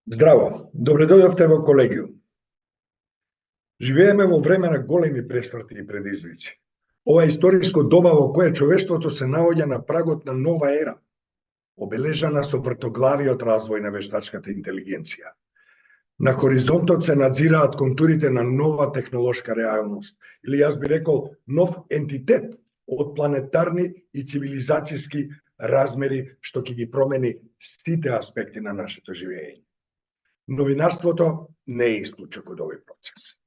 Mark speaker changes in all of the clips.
Speaker 1: Здраво, добре дојдовте во колегиум. Живееме во време на големи престрати и предизвици. Ова е историско доба во кое човештвото се наоѓа на прагот на нова ера, обележана со бртоглавиот развој на вештачката интелигенција. На хоризонтот се надзираат контурите на нова технолошка реалност, или јас би рекол нов ентитет од планетарни и цивилизацијски размери што ќе ги промени сите аспекти на нашето живење. Новинарството не е исклучок од овој процес.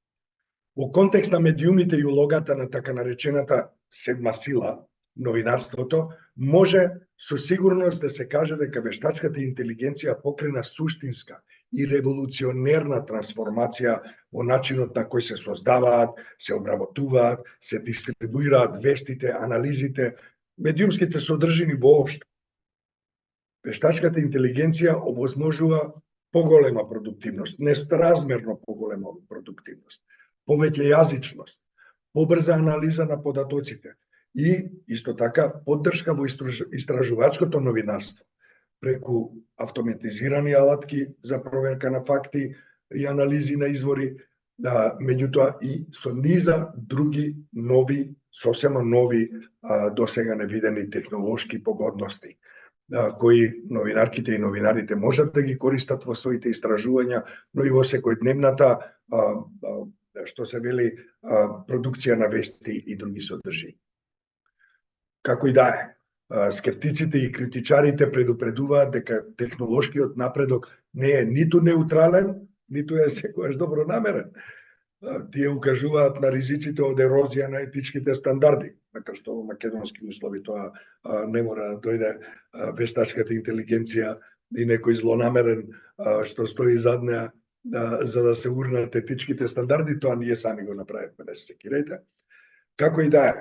Speaker 1: Во контекст на медиумите и улогата на така наречената седма сила, новинарството може со сигурност да се каже дека вештачката интелигенција покрена суштинска и револуционерна трансформација во начинот на кој се создаваат, се обработуваат, се дистрибуираат вестите, анализите, медиумските содржини воопшто. Вештачката интелигенција овозможува поголема продуктивност, несразмерно поголема продуктивност, повеќе јазичност, побрза анализа на податоците и, исто така, поддршка во истражувачкото новинарство, преку автоматизирани алатки за проверка на факти и анализи на извори, меѓутоа и со низа други нови, сосема нови, досега невидени технолошки погодности, кои новинарките и новинарите можат да ги користат во своите истражувања, но и во секојдневната, што се вели, продукција на вести и други содржини. Како и да е, скептиците и критичарите предупредуваат дека технолошкиот напредок не е ниту неутрален, ниту е секогаш добронамерен. Тие укажуваат на ризиците од ерозија на етичките стандарди, макар што во македонски услови тоа не мора да дојде вештачката интелигенција и некој злонамерен што стои зад неа за да се урнат етичките стандарди, тоа ние сами го направивме, не се секирајте. Како и да е,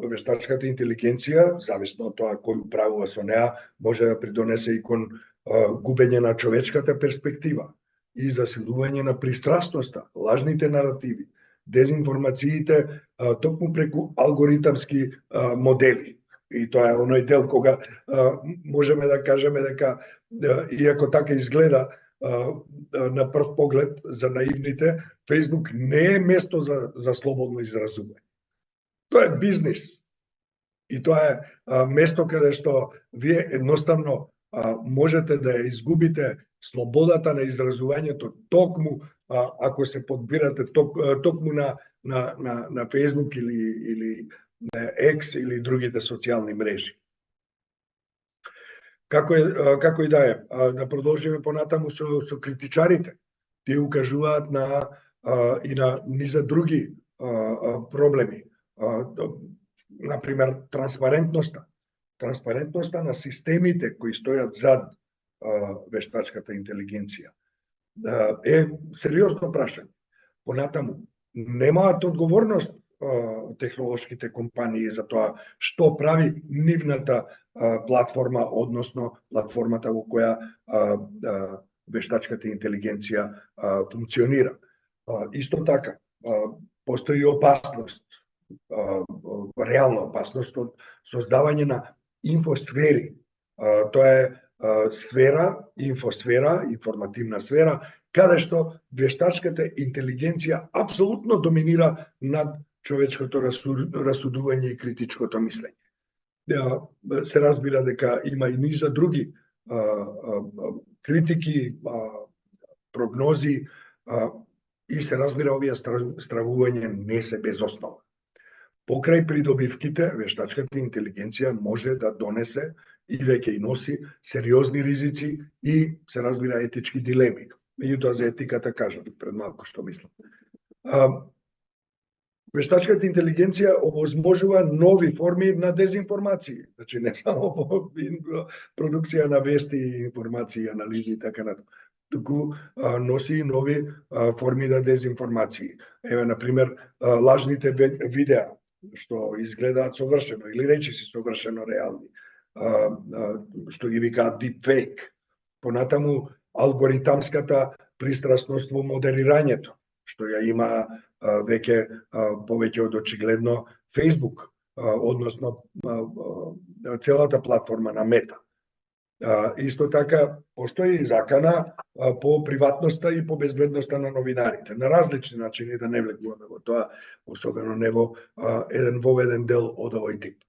Speaker 1: вештачката интелигенција, зависно од тоа кој управува со неа, може да придонесе и кон губење на човечката перспектива и засилување на пристрасноста, лажните наративи, дезинформациите, токму преку алгоритамски модели. И тоа е оној дел кога можеме да кажеме дека, иако така изгледа на прв поглед за наивните, Facebook не е место за слободно изразување. Тоа е бизнис. И тоа е место каде што вие едноставно можете да ја изгубите слободата на изразувањето токму ако се подбирате токму на Facebook или на X или другите социјални мрежи. Како и да е, да продолжиме понатаму со критичарите. Тие укажуваат и на низа други проблеми. Например, транспарентноста на системите кои стојат зад вештачката интелигенција е сериозно прашање. Понатаму, немаат одговорност технолошките компании за тоа што прави нивната платформа, односно платформата во која вештачката интелигенција функционира. Исто така, постои опасност, реална опасност од создавање на инфосфери. Тоа е сфера, информативна сфера, каде што вештачката интелигенција апсолутно доминира над човечкото расудување и критичкото мислење. Се разбира дека има и низа други критики, прогнози и се разбира овие стравувања не се без основа. Покрај придобивките, вештачката интелигенција може да донесе и веќе и носи сериозни ризици и се разбира етички дилеми. Меѓутоа за етиката кажав пред малку што мислам. Вештачката интелигенција овозможува нови форми на дезинформации. Значи не само продукција на вести, информации, анализи и така натаму, туку носи нови форми на дезинформации. Еве, например, лажните видеа што изгледаат совршено или речиси совршено реални, што ги викаат deepfake. Понатаму алгоритамската пристрасност во модерирањето, што ја има веќе повеќе од очигледно Facebook, односно целата платформа на Мета. Исто така, постои и закана по приватноста и по безбедноста на новинарите. На различни начини, да не влегуваме во тоа, особено не во еден воведен дел од овој тип.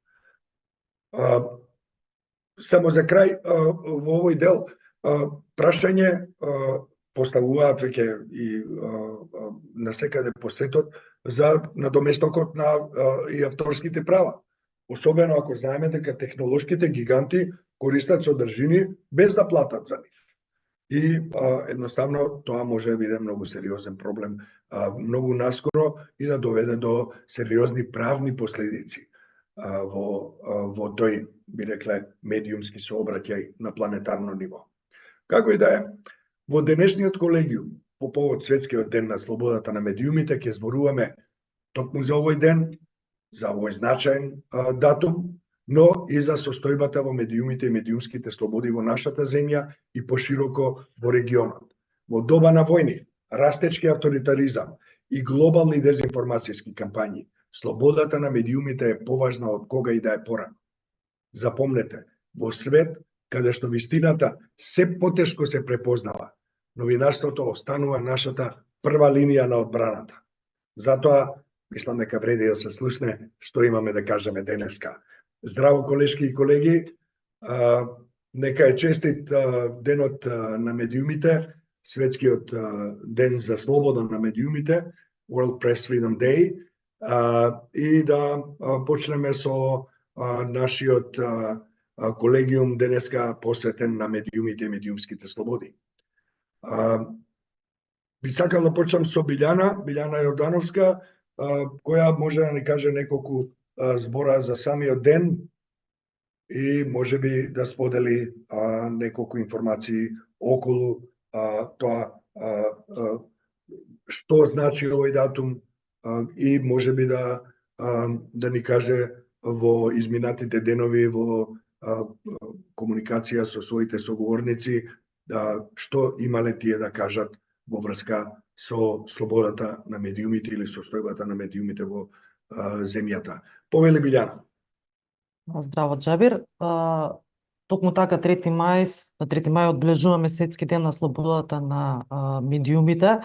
Speaker 1: Само за крај, во овој дел, прашање поставуваат веќе и насекаде по светот за надоместокот на и авторските права. Особено ако знаеме дека технолошките гиганти користат содржини без да платат за нив. И едноставно тоа може да биде многу сериозен проблем, многу наскоро и да доведе до сериозни правни последици во тој, би рекле, медиумски сообраќај на планетарно ниво. Како и да е, во денешниот колегиум по повод Светскиот ден на слободата на медиумите ќе зборуваме токму за овој ден, за овој значаен датум, но и за состојбата во медиумите и медиумските слободи во нашата земја и пошироко во регионот. Во доба на војни, растечки авторитаризам и глобални дезинформацијски кампањи, слободата на медиумите е поважна од кога и да е порано. Запомнете, во свет каде што вистината се потешко се препознава, новинарството останува нашата прва линија на одбраната. Затоа, мислам дека вреди да се слушне што имаме да кажеме денеска. Здраво, колешки и колеги, нека е честит денот на медиумите, светскиот ден за слобода на медиумите, World Press Freedom Day, и да почнеме со нашиот колегиум денеска посветен на медиумите и медиумските слободи. Би сакал да почнам со Билјана Јордановска, која може да ни каже неколку збора за самиот ден и може би да сподели неколку информации околу тоа што значи овој датум и може би да ни каже во изминатите денови во комуникација со своите соговорници што имале тие да кажат во врска со слободата на медиумите или состојбата на медиумите во земјата. Повели Билјана.
Speaker 2: Здраво, Џабир. Токму така 3 мај одбележуваме Светски ден на слободата на медиумите.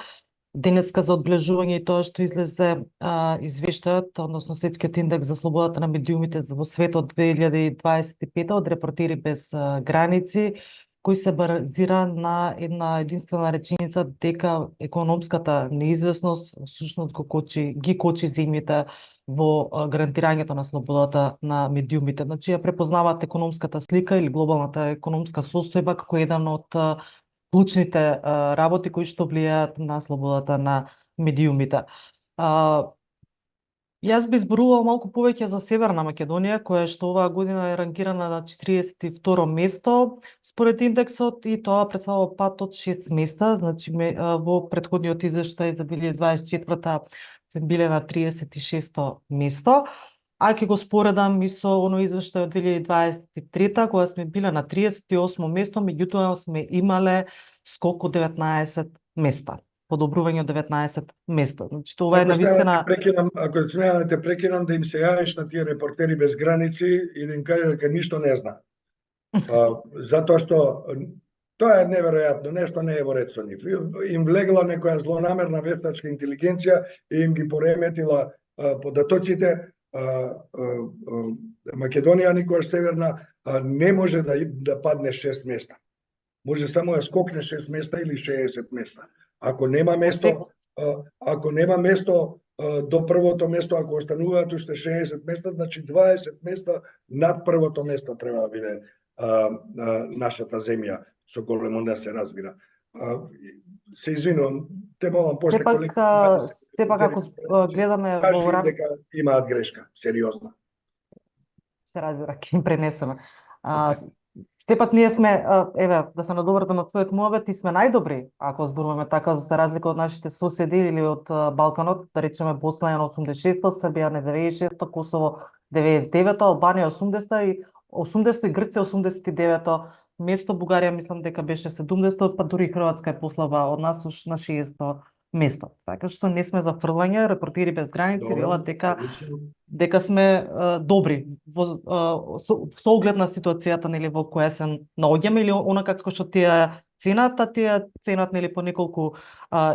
Speaker 2: Денеска за одбележување и тоа што излезе извештајот, односно Светскиот индекс за слободата на медиумите во светот 2025 од Репортери без граници, кој се базира на една единствена реченица дека економската неизвестност всушност ги кочи земјите во гарантирањето на слободата на медиумите. Значи ја препознаваат економската слика или глобалната економска состојба како еден од клучните работи кои што влијаат на слободата на медиумите. Јас би зборувал малку повеќе за Северна Македонија, која што оваа година е рангирана на 42 место според индексот и тоа представува пат од 6 места, значи во претходниот извештај за 2024 се биле на 36 место, а ќе го споредам и со оној извештај од 2023 кога сме биле на 38 место, меѓутоа сме имале скок од 19 места. Подобрување од 19 места. Значи тоа е навистина.
Speaker 1: Ако смеам да те прекинам, да им се јавиш на тие Репортери без граници и да им кажеш дека ништо не знаат. Затоа што тоа е неверојатно, нешто не е во ред со нив. Им влегла некоја злонамерна вештачка интелигенција и им ги пореметила податоците. Македонија никогаш Северна не може да падне 6 места. Може само да скокне 6 места или 60 места. Ако нема место до првото место, ако остануваат уште 60 места, значи 20 места над првото место треба да биде нашата земја, со големо да се разбира. Се извинувам, те молам после
Speaker 2: Сепак ако гледаме во рамките
Speaker 1: дека имаат грешка, сериозна.
Speaker 2: Се разбира, ќе им пренесеме. Сепак ние сме, еве, да се надоврзам на твојот муавет, и сме најдобри, ако зборуваме така, за разлика од нашите соседи или од Балканот, да речеме Босна е на 86-то, Србија на 96-то, Косово 99-то, Албанија 80-то и Грција 89-то место, Бугарија мислам дека беше 70-то, па дури Хрватска е послаба од нас на 60-то место. Така што не сме за фрлање, Репортери без граници велат дека сме добри со оглед на ситуацијата нели во која се наоѓаме или онака како што тие ценат нели по неколку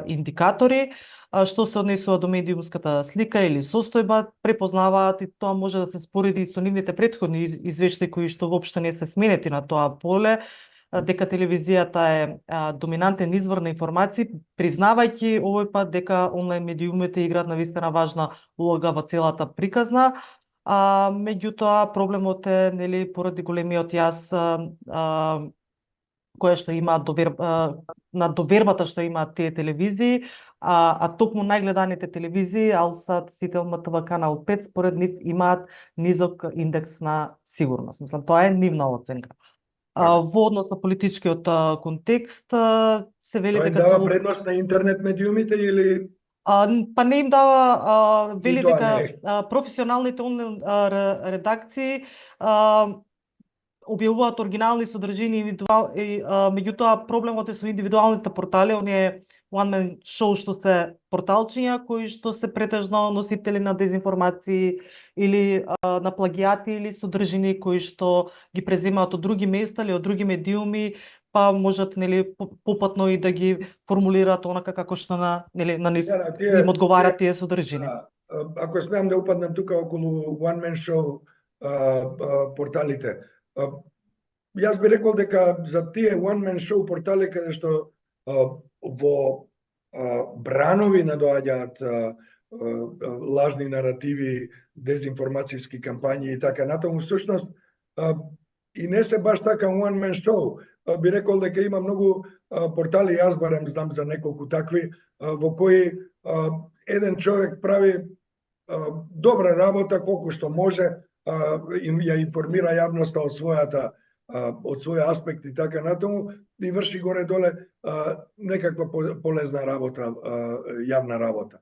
Speaker 2: индикатори, што се однесува до медиумската слика или состојба, препознаваат и тоа може да се спореди со нивните претходни извештаи кои што воопшто не се сменети на тоа поле, дека телевизијата е доминантен извор на информации, признавајќи овој пат дека онлайн медиумите играат навистина важна улога во целата приказна. Меѓутоа проблемот е нели поради големиот јас која што има на довербата што имаат тие телевизии, а токму најгледаните телевизии, Алсат, Сител, МТВ, Канал 5, според нив имаат низок индекс на сигурност. Мислам, тоа е нивна оценка. Во однос на политичкиот контекст се вели дека
Speaker 1: дава предност на интернет медиумите или
Speaker 2: па не им дава, вели
Speaker 1: тоа
Speaker 2: дека професионалните онлайн редакции објавуваат оригинални содржини меѓутоа проблемот е со индивидуалните портали, оние one man show што се порталчиња кои што се претежно носители на дезинформации или на плагиати или содржини кои што ги преземаат од други места или од други медиуми, па можат нели попатно и да ги формулираат онака како што на нив им одговарат тие содржини.
Speaker 1: Ако смеам да упаднам тука околу one man show порталите, јас би рекол дека за тие one man show портали каде што во бранови надоаѓаат лажни наративи, дезинформацијски кампањи и така натаму, всушност и не се баш така one man show. Би рекол дека има многу портали, јас барем знам за неколку такви, во кои еден човек прави добра работа колку што може, ја информира јавноста од свој аспект и така натаму, и врши горе-доле некаква полезна работа, јавна работа.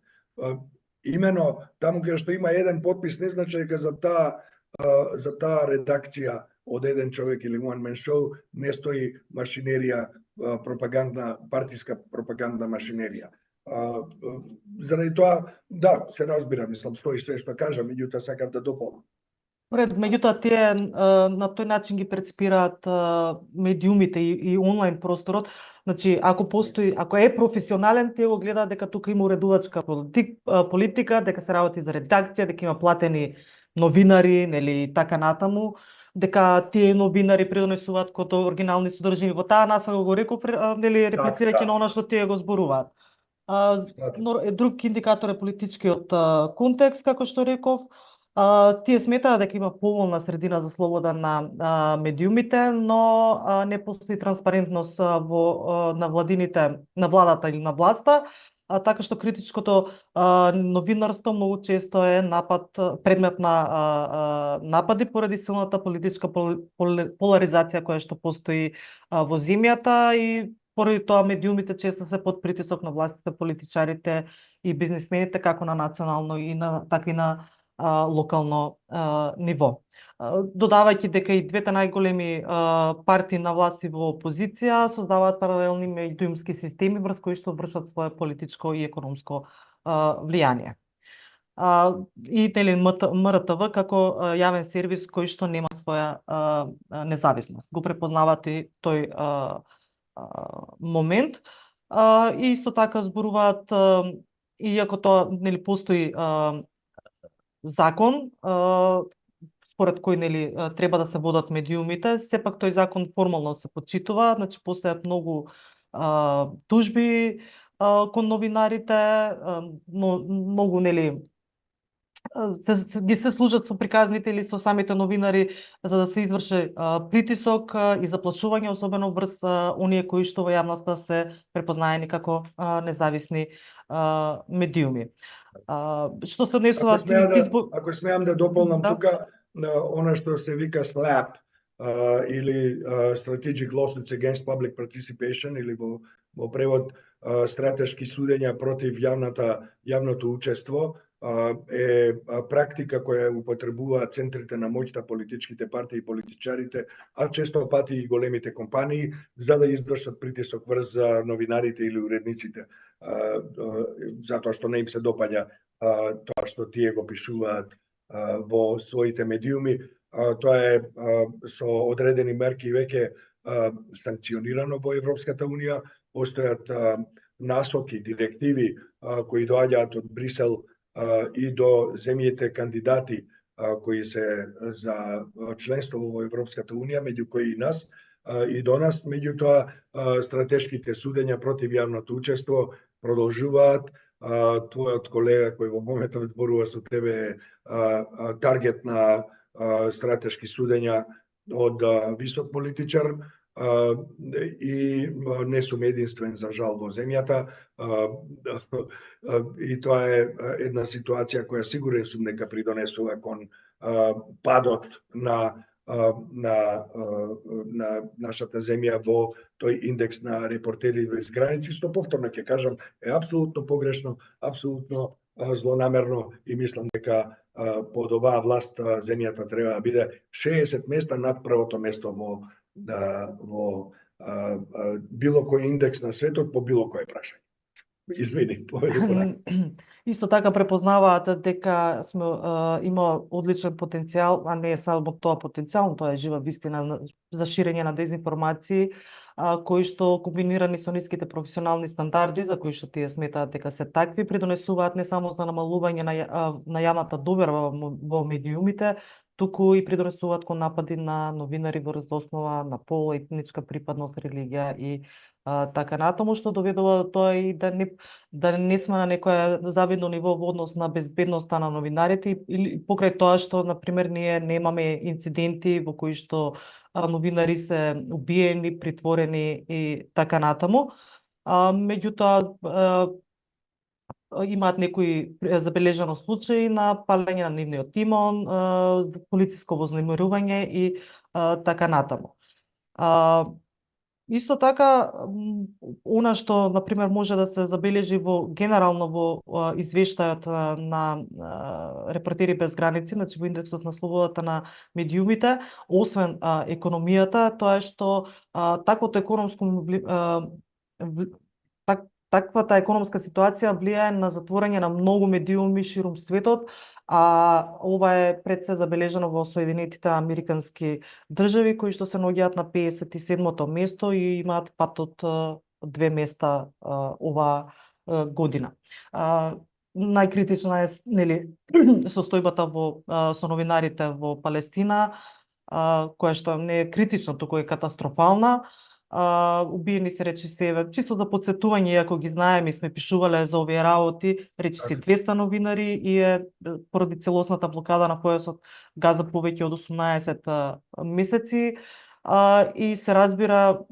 Speaker 1: Имено таму каде што има еден подпис не значи дека за таа редакција од еден човек или one man show не стои машинерија, пропагандна, партиска пропагандна машинерија. Заради тоа, да, се разбира, мислам, стои све што кажам, меѓутоа сакам да дополнам.
Speaker 2: Меѓутоа тие на тој начин ги прецепираат медиумите и онлайн просторот. Значи, ако е професионален, тие го гледаат дека тука има уредувачка политика, дека се работи за редакција, дека има платени новинари, нели така натаму, дека тие новинари пренесуваат како оригинални содржини. Во таа насока го реков, нели реплицирајќи на она што тие го зборуваат. Друг индикатор е политичкиот контекст, како што реков. Тие сметаат дека има поволна средина за слобода на медиумите, но не постои транспарентност на владата или на власта, така што критичкото новинарство многу често е предмет на напади поради силната политичка поларизација која што постои во земјата и поради тоа медиумите често се под притисок на властите, политичарите и бизнисмените како на национално и така и на локално ниво. Додавајќи дека и двете најголеми партии на власт и во опозиција создаваат паралелни медиумски системи врз кои што вршат свое политичко и економско влијание. И МРТВ како јавен сервис кој што нема своја независност. Го препознават и тој момент. И исто така зборуваат, иако тоа нели постои закон според кој треба да се водат медиумите, сепак тој закон формално се почитува, значи постојат многу тужби кон новинарите, многу ги се служат со приказните или со самите новинари за да се изврши притисок и заплашување, особено врз оние кои што во јавноста се препознаени како независни медиуми. Што се однесува
Speaker 1: ако смеам да дополнам тука она што се вика SLAPP или Strategic Lawsuits Against Public Participation или во превод стратешки судења против јавното учество, е практика која употребуваат центрите на моќта, политичките партии и политичарите, а често пати и големите компании, за да извршат притисок врз новинарите или уредниците, затоа што не им се допаѓа тоа што тие го пишуваат во своите медиуми. Тоа е со одредени мерки веќе санкционирано во Европската Унија. Постојат насоки, директиви кои доаѓаат од Брисел и до земјите кандидати кои се за членство во Европската Унија, меѓу кои и нас, и до нас. Меѓутоа, стратешките судења против јавното учество продолжуваат. Твојот колега кој во моментот зборува со тебе е таргет на стратешки судења од висок политичар, и не сум единствен за жал во земјата, и тоа е една ситуација која сигурен сум дека придонесува кон падот на нашата земја во тој индекс на репортери без граници, што повторно ќе кажам е апсолутно погрешно, апсолутно злонамерно, и мислам дека под оваа власт земјата треба да биде 60 места над првото место во било кој индекс на светот по било кое прашање. Извини,
Speaker 2: Исто така препознаваат дека сме има одличен потенцијал, а не е само тоа потенцијал, тоа е жива вистина за ширење на дезинформации, кои што комбинирани со ниските професионални стандарди, за кои што тие сметаат дека се такви, придонесуваат не само за намалување на јавната доверба во медиумите, туку и придонесуваат кон напади на новинари врз основа на пол, етничка припадност, религија и така натаму, што доведува до тоа и да не сме на некоја завидно ниво во однос на безбедноста на новинарите, или покрај тоа што, например, ние немаме инциденти во кои што новинари се убиени, притворени и така натаму. Меѓутоа, имаат некои забележано случаи на палење на нивниот имон, полициско вознемирување и така натаму. Исто така, она што, например, може да се забележи генерално во извештајот на Репортери без граници, значи во индексот на слободата на медиумите, освен економијата, тоа е што таквата економска ситуација влијае на затворање на многу медиуми ширум светот, ова е пред се забележано во Соединетите Американски држави, кои што се наоѓаат на 57-то место и имаат пат од 2 места оваа година. Најкритична е, нели, состојбата со новинарите во Палестина, која што не е критична, туку е катастрофална. Убиени се, речи се, чисто за подсетување, иако ги знаеме и сме пишувале за овие работи, речи се 200 новинари и е поради целосната блокада на појасот Газа повеќе од 18 месеци, и се разбира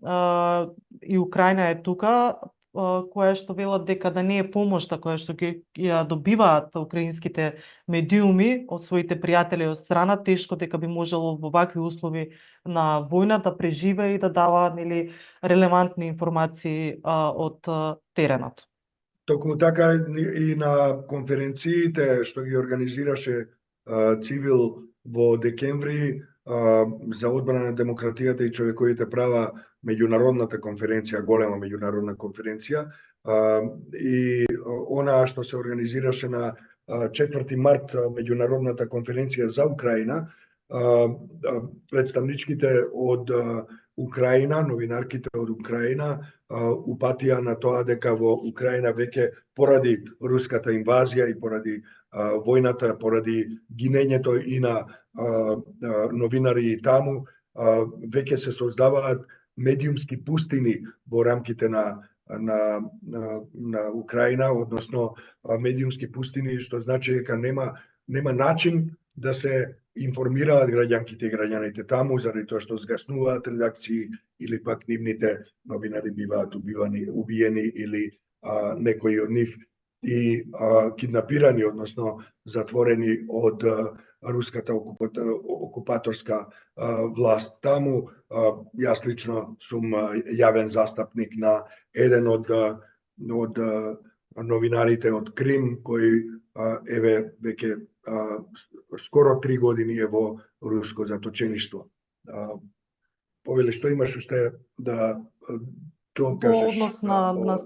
Speaker 2: и Украина е тука, која што велат дека да не е помошта која што ја добиваат украинските медиуми од своите пријатели од страна, тешко дека би можело во вакви услови на војна да преживее и да дава, нели, релевантни информации од теренот.
Speaker 1: Токму така и на конференциите што ги организираше Цивил во декември за одбрана на демократијата и човековите права, меѓународната конференција, голема меѓународна конференција, и она што се организираше на 4 март, меѓународната конференција за Украина, представничките од Украина, новинарките од Украина, упатија на тоа дека во Украина веќе поради руската инвазија и поради војната, поради гинењето и на новинари и таму, веќе се создаваат медиумски пустини во рамките на Украина, односно медиумски пустини, што значи дека нема начин да се информираат граѓанките и граѓаните таму, заради тоа што згаснуваат редакции или пак нивните новинари биваат убиени или некои од нив и киднапирани, односно затворени од руската окупаторска власт таму. Јас лично сум јавен застапник на еден од новинарите од Крим, кои еве веќе скоро 3 години е во руско заточеништво. Повеле, што имаш уште да
Speaker 2: Во
Speaker 1: кажеш?
Speaker 2: однос на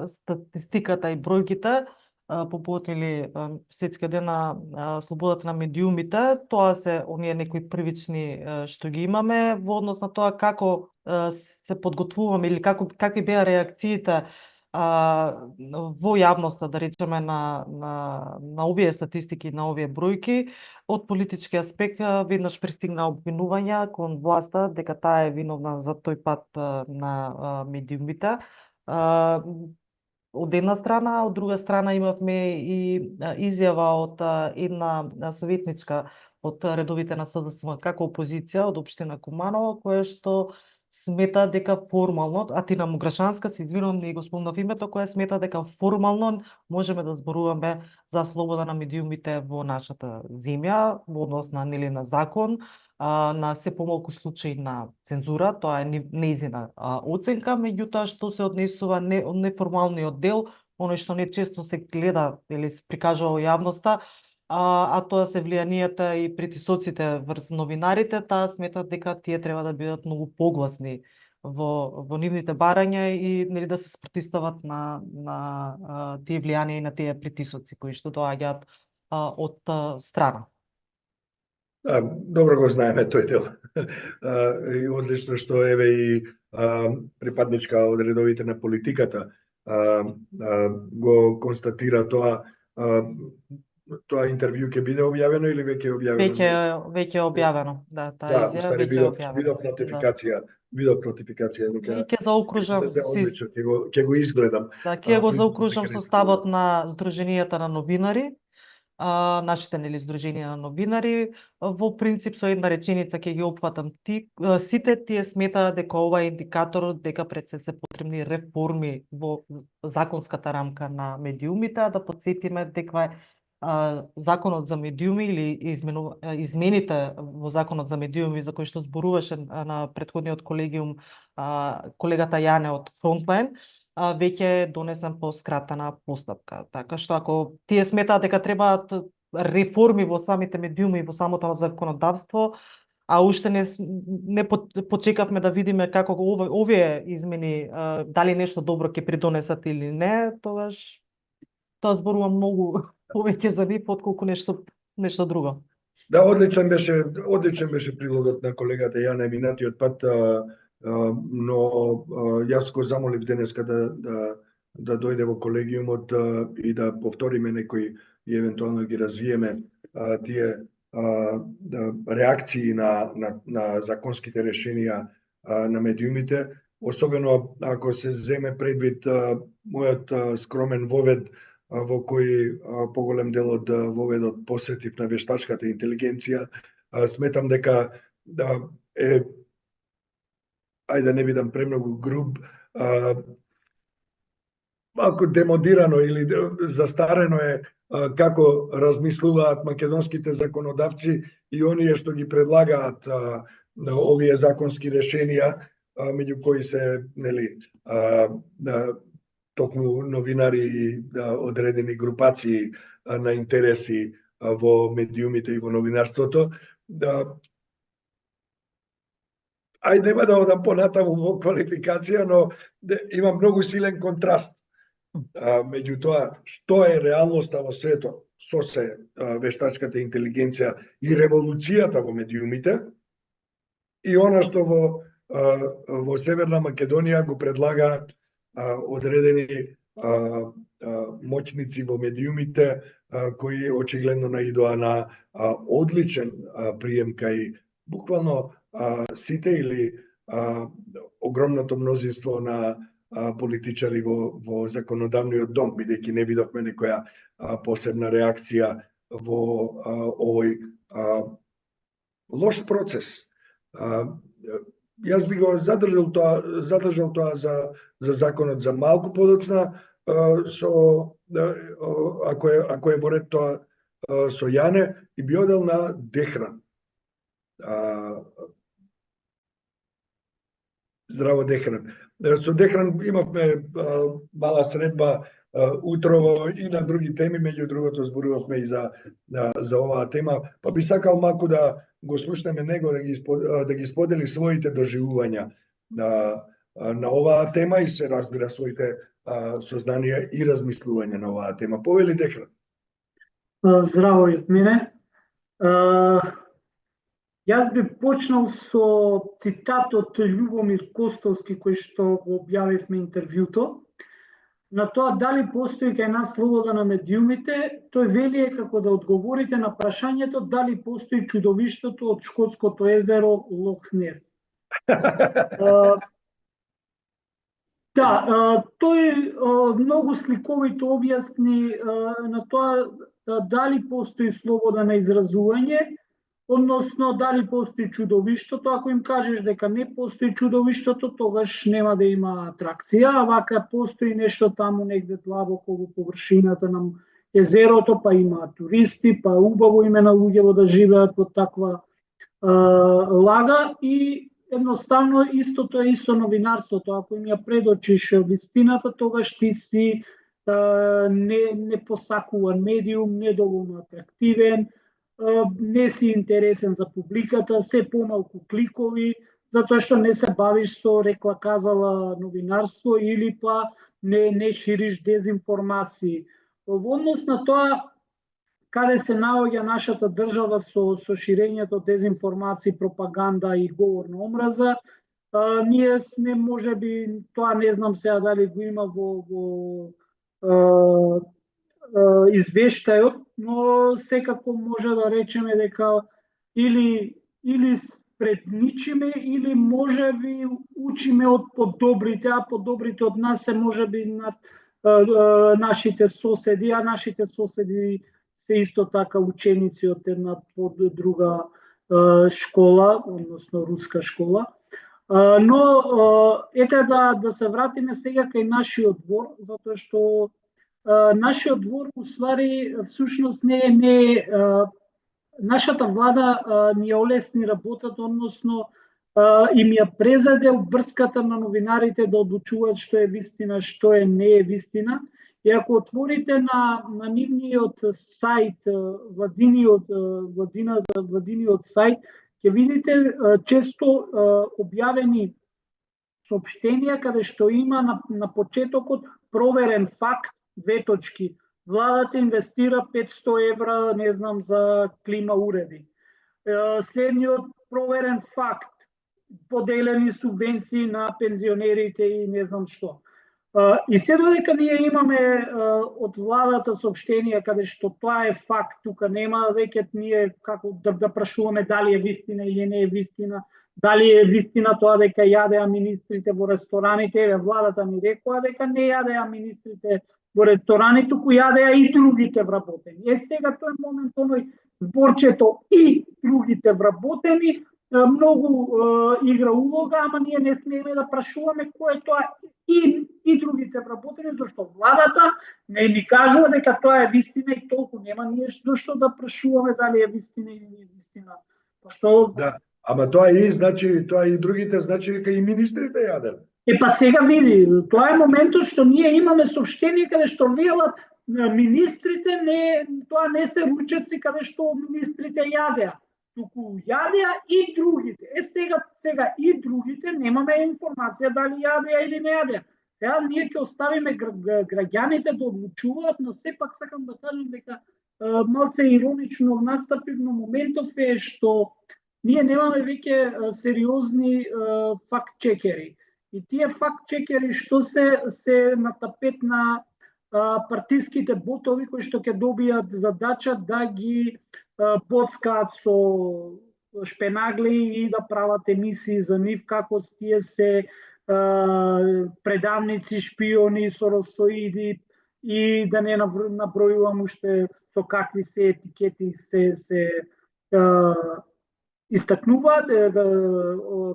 Speaker 2: статистиката и бројките, по повод или Светскиот ден на слободата на медиумите, тоа се оние некои првични што ги имаме во однос на тоа како се подготвуваме или какви беа реакциите во јавноста, да речеме, на овие статистики, на овие бројки. Од политички аспект веднаш пристигна обвинувања кон власта дека таа е виновна за тој пат на медиумите. Од една страна, од друга страна имавме и изјава од една советничка од редовите на СДСМ како опозиција од општина Куманово, која што смета дека формално, Атина Муграшанска, се извинувам, не го спомнав името, која смета дека формално можеме да зборуваме за слобода на медиумите во нашата земја, во однос на на закон, на се помалку случаи на цензура, тоа е нејзина оценка, меѓутоа што се однесува неформалниот дел, оној што не често се гледа или се прикажува во јавноста, а тоа се влијанието и притисоците врз новинарите, таа смета дека тие треба да бидат многу погласни во нивните барања и да се спротивстават на тие влијанија и на тие притисоци кои што доаѓаат од страна.
Speaker 1: Добро го знаеме тој дел. И одлично што еве и припадничка од редовите на политиката го констатира тоа. Тоа интервју ќе биде објавено или веќе е објавено?
Speaker 2: Веќе е објавено, да, таа изјава веќе е објавена.
Speaker 1: Видов нотификација, дека
Speaker 2: ќе заокружам
Speaker 1: одлично, ќе го изгледам.
Speaker 2: Да, ќе го заокружам со ставот на Сдруженијата на новинари, нашите здруженија на новинари. Во принцип со една реченица ќе ги опфатам сите тие сметаат дека ова е индикатор дека пред се потребни реформи во законската рамка на медиумите, да потсетиме дека законот за медиуми или измените во законот за медиуми за кои што зборуваше на претходниот колегиум колегата Јане од Фронтлайн, веќе е донесен по скратена постапка. Така што ако тие сметаат дека требаат реформи во самите медиуми и во самото законодавство, а уште не почекавме да видиме како овие измени дали нешто добро ќе придонесат или не, тогаш тоа зборува многу повеќе за нив отколку нешто друго.
Speaker 1: Да, одличен беше прилогот на колегата Јане минатиот пат, но јас го замолив денеска да дојде во колегиумот и да повториме некои и евентуално ги развиеме тие реакции на законските решенија на медиумите, особено ако се земе предвид мојот скромен вовед во кој поголем дел од воведот посветив на вештачката интелигенција. Сметам дека е, ајде да не бидам премногу груб, малку демодирано или застарено е како размислуваат македонските законодавци и оние што ги предлагаат овие законски решенија, меѓу кои се токму новинари и одредени групации на интереси во медиумите и во новинарството. Ајде, нема да одам понатаму во квалификација, но има многу силен контраст меѓу тоа што е реалноста во светот со се вештачката интелигенција и револуцијата во медиумите и она што во Северна Македонија го предлага одредени моќници во медиумите кои очигледно наидоа на одличен прием кај буквално сите или огромното мнозинство на политичари во законодавниот дом, бидејќи не видовме некоја посебна реакција во овој лош процес. Јас би го задржал тоа за законот за малку подоцна, ако е во ред тоа со Јане, и би одел на Дехран. Здраво, Дехран. Со Дехран имавме мала средба утрово и на други теми, меѓу другото зборувавме и за оваа тема, па би сакал малку да го слушнеме него да ги сподели своите доживувања на оваа тема и се разбира своите сознанија и размислувања на оваа тема. Повели Дехран.
Speaker 3: Здраво и од мене. Јас би почнал со цитат од Љубомир Костовски кој што го објавивме интервјуто. На тоа дали постои кај нас слобода на медиумите, тој вели како да одговорите на прашањето дали постои чудовиштото од Шкотското езеро Лох Нес. Тој многу сликовито објасни на тоа дали постои слобода на изразување, односно дали постои чудовиштото. Ако им кажеш дека не постои чудовиштото, тогаш нема да има атракција, а вака постои нешто таму негде длабоко во површината на езерото, па има туристи, па убаво име на луѓето да живеат во таква лага и едноставно истото е и со новинарството. Ако им ја предочиш вистината, тогаш ти си не посакуван медиум, недоволно атрактивен, не си интересен за публиката, се помалку кликови, затоа што не се бавиш со рекла казала новинарство или па не шириш дезинформации. Во однос на тоа каде се наоѓа нашата држава со ширењето дезинформации, пропаганда и говор на омраза, ние сме можеби, тоа не знам сега дали го има во извештајот, но секако може да речеме дека или предничиме или можеби учиме од подобрите, а подобрите од нас се можеби над нашите соседи, а нашите соседи се исто така ученици од една под друга школа, односно руска школа. Но ете да се вратиме сега кај нашиот двор, затоа што нашиот двор уствари всушност не нашата влада ни ја олесни работата, односно им ја презаде врската на новинарите да одлучуваат што е вистина, што е не е вистина. И ако отворите на нивниот сајт, владиниот сајт, ќе видите често објавени соопштенија каде што има на почетокот проверен факт, две точки. Владата инвестира 500 евра, не знам, за клима уреди. Следниот проверен факт, поделени субвенции на пензионерите и не знам што. И се додека ние имаме од владата соопштенија каде што тоа е факт, тука нема веќе ние како да прашуваме дали е вистина или не е вистина, дали е вистина тоа дека јадеа министрите во рестораните, владата ни рекоа дека не јадеа министрите во ресторани, туку јадеа и другите вработени. Сега тој момент оној зборчето и другите вработени многу игра улога, ама ние не смееме да прашуваме кој е тоа и другите вработени, зашто владата не ни кажува дека тоа е вистина и толку, нема ние зашто да прашуваме дали е вистина или не е вистина. Што...
Speaker 1: Да, ама тоа и другите, значи дека и министрите јадат.
Speaker 3: Па сега види, тоа е моментот што ние имаме соопштение каде што велат министрите, тоа не се ручеци каде што министрите јадеа, туку јадеа и другите. Сега и другите немаме информација дали јадеа или не јадеа. Сега ние ќе оставиме граѓаните да одлучуваат, но сепак сакам да кажам дека малце иронично настапив на моментов е што ние немаме веќе сериозни факт-чекери. И тие факт-чекери што се на тапет на партиските ботови кои што ќе добијат задача да ги боцкаат со шпенагли и да прават емисии за нив како тие се предавници, шпиони, соросоиди и да не набројувам уште со какви се етикети се истакнуваат, да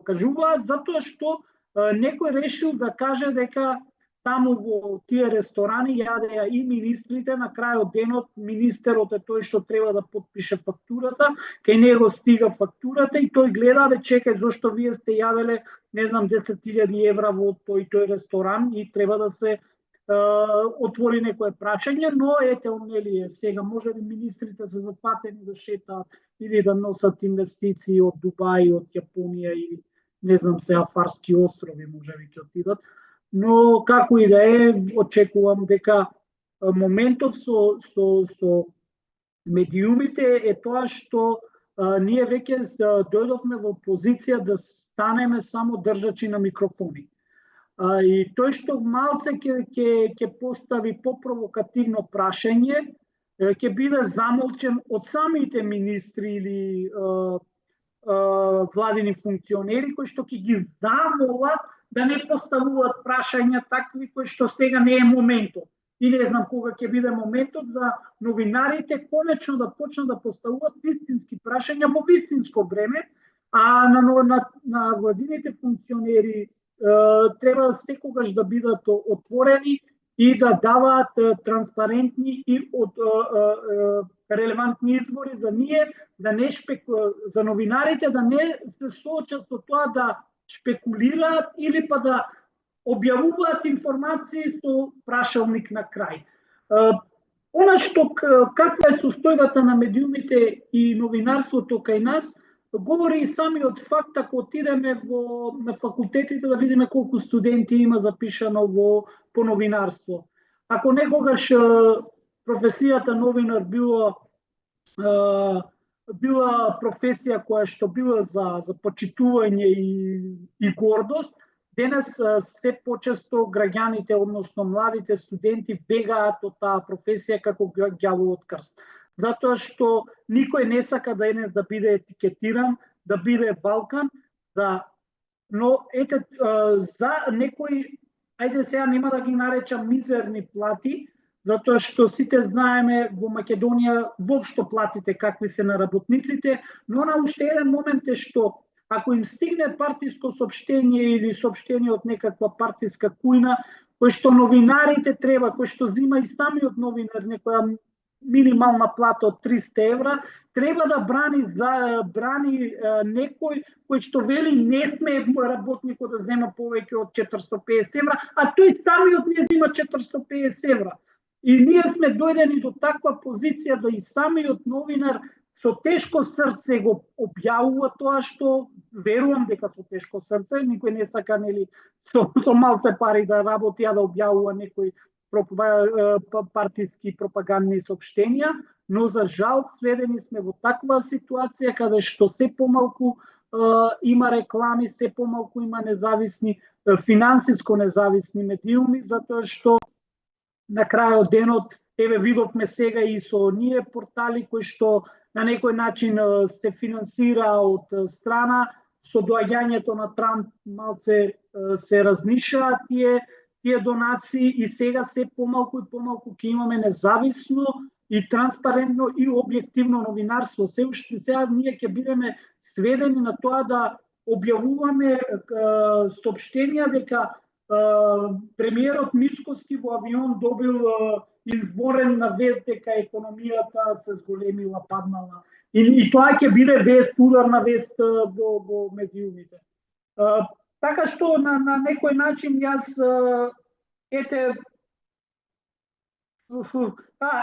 Speaker 3: кажуваат, затоа што некој решил да каже дека таму во тие ресторани јадеа и министрите, на крајот денот министерот е тој што треба да потпише фактурата, кај него стига фактурата и тој гледа, чекај, зошто вие сте јаделе, не знам, 10.000 евра во тој ресторан и треба да се отвори некое прашање, но ете, нели, сега може би министрите се запатени да шетаат или да носат инвестиции од Дубај, од Јапонија или не знам сега Фарски острови може би ќе отидат, но како и да е, очекувам дека моментот со медиумите е тоа што ние веќе дојдовме во позиција да станеме само држачи на микрофони. И тој што малце ќе постави попровокативно прашање, ќе биде замолчен од самите министри или владини функционери кои што ќе ги замолат да не поставуваат прашања такви кои што сега не е моментот. И не знам кога ќе биде моментот за новинарите конечно да почнат да поставуваат вистински прашања во вистинско време, а на владините функционери треба секогаш да бидат отворени и да даваат транспарентни и релевантни извори за ние, да не за новинарите да не се соочат со тоа да шпекулираат или па да објавуваат информации со прашалник на крај. Она што каква е состојбата на медиумите и новинарството кај нас, говори и самиот факт ако отидеме на факултетите да видиме колку студенти има запишано по новинарство. Ако некогаш професијата новинар била професија која што била за почитување и гордост, денес се почесто граѓаните, односно младите студенти бегаат од таа професија како ѓаволот крст. Затоа што никој не сака денес да биде етикетиран, да биде балкан, но ете за некои, ајде сега нема да ги наречам мизерни плати, затоа што сите знаеме во Македонија воопшто платите какви се на работниците, но на уште еден момент е што ако им стигне партиско соопштение или соопштение од некаква партиска кујна, кој што новинарите треба, кој што зима и самиот новинар некоја минимална плата од 300 евра, треба да брани некој кој што вели не сме работникот да зема повеќе од 450 евра, а тој самиот не зема 450 евра. И ние сме дојдени до таква позиција да и самиот новинар со тешко срце го објавува тоа што верувам дека со тешко срце, никој не сака нели со малце пари да работи, а да објавува некој партиски пропагандни соопштенија, но за жал сведени сме во таква ситуација каде што се помалку има реклами, се помалку има независни, финансиско независни медиуми, затоа што на крајот денот, еве видовме сега и со ние портали кои што на некој начин се финансира од страна, со доаѓањето на Трамп малце се разнишаа тие донации и сега се помалку и помалку ќе имаме независно и транспарентно и објективно новинарство. Се уште сега ние ќе бидеме сведени на тоа да објавуваме соопштенија дека премиерот Мицкоски во авион добил изборен на вест дека економијата се зголемила, паднала. И тоа ќе биде вест, ударна вест во медиумите. Така што на некој начин јас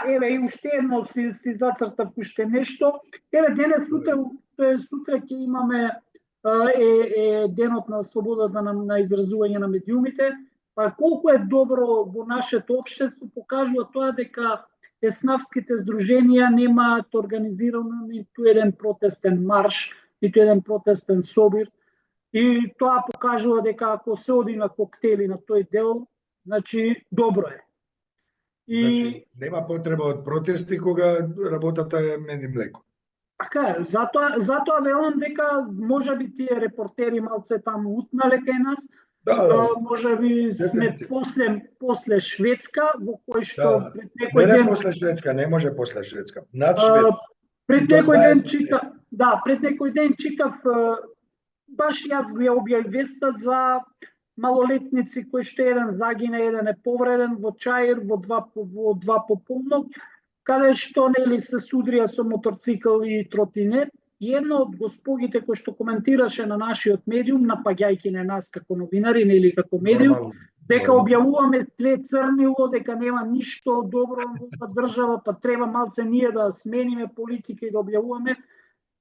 Speaker 3: еве и уште едно си зацртав уште нешто. Еве денес сутре ќе имаме денот на слободата на изразување на медиумите. Па колку е добро во нашето општество покажува тоа дека еснавските здруженија немаат организирано ниту еден протестен марш, ниту еден протестен собир. И тоа покажува дека ако се оди на коктели на тој дел, значи добро е.
Speaker 1: Значи нема потреба од протести кога работата е мед и млеко.
Speaker 3: Така е, затоа велам дека можеби тие репортери малце таму утнале кај нас, може би сме после Шведска, во кој што пред некој ден...
Speaker 1: Не после Шведска, не може после Шведска, над Шведска.
Speaker 3: Пред некој ден читав, баш јас го ја објавив веста за малолетници кои што еден загина, еден е повреден во Чаир во 2 пополнок, каде што нели се судрија со моторцикл и тротинет. И една од госпогите кој што коментираше на нашиот медиум, напаѓајќи на нас како новинари или како медиум, дека објавуваме тле црнило, дека нема ништо добро во држава, па треба малце ние да смениме политика и да објавуваме.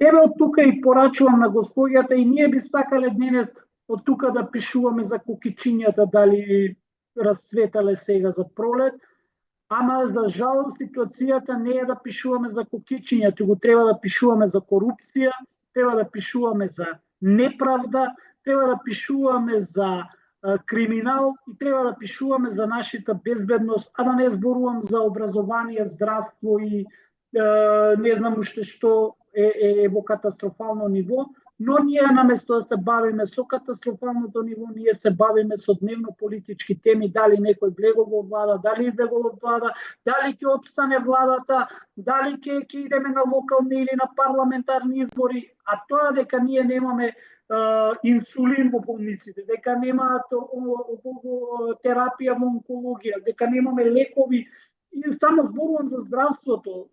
Speaker 3: Еве од тука и порачувам на господјата и ние би сакале денес од тука да пишуваме за кукичињата дали расцветале сега за пролет, ама за жал ситуацијата не е да пишуваме за кукичиња, туку треба да пишуваме за корупција, треба да пишуваме за неправда, треба да пишуваме за криминал и треба да пишуваме за нашата безбедност, а да не зборувам за образование, здравство и не знам уште што е во катастрофално ниво, но ние наместо да се бавиме со катастрофалното ниво, ние се бавиме со дневно политички теми, дали некој влегол во влада, дали излегол од влада, дали ќе опстане владата, дали ќе идеме на локални или на парламентарни избори, а тоа дека ние немаме инсулин во болниците, дека немаат терапија во онкологија, дека немаме лекови. И само зборувам за здравството.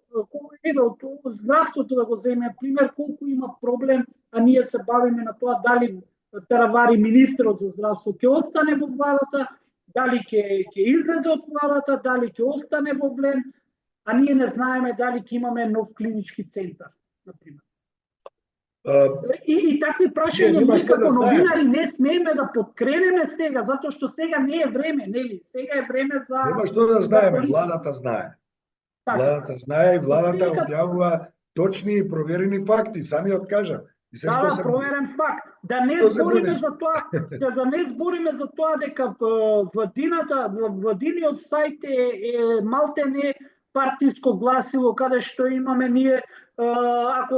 Speaker 3: Еве, од здравството да го земе пример, колку има проблем, а ние се бавиме на тоа дали Таравари, министерот за здравство, ќе остане во владата, дали ќе излезе од владата, дали ќе остане во влем, а ние не знаеме дали ќе имаме нов клинички центар, например. И такви прашања ние како новинари не смееме да подкренеме сега, затоа што сега не е време, нели? Сега е време за...
Speaker 1: Нема што да знаеме, владата знае. Владата знае и владата објавува точни и проверени факти, самиот кажа.
Speaker 3: Да, проверен факт. Да не збориме за тоа, да не збориме за тоа дека владиниот сајт е малтене партиско гласило, каде што имаме ние, ако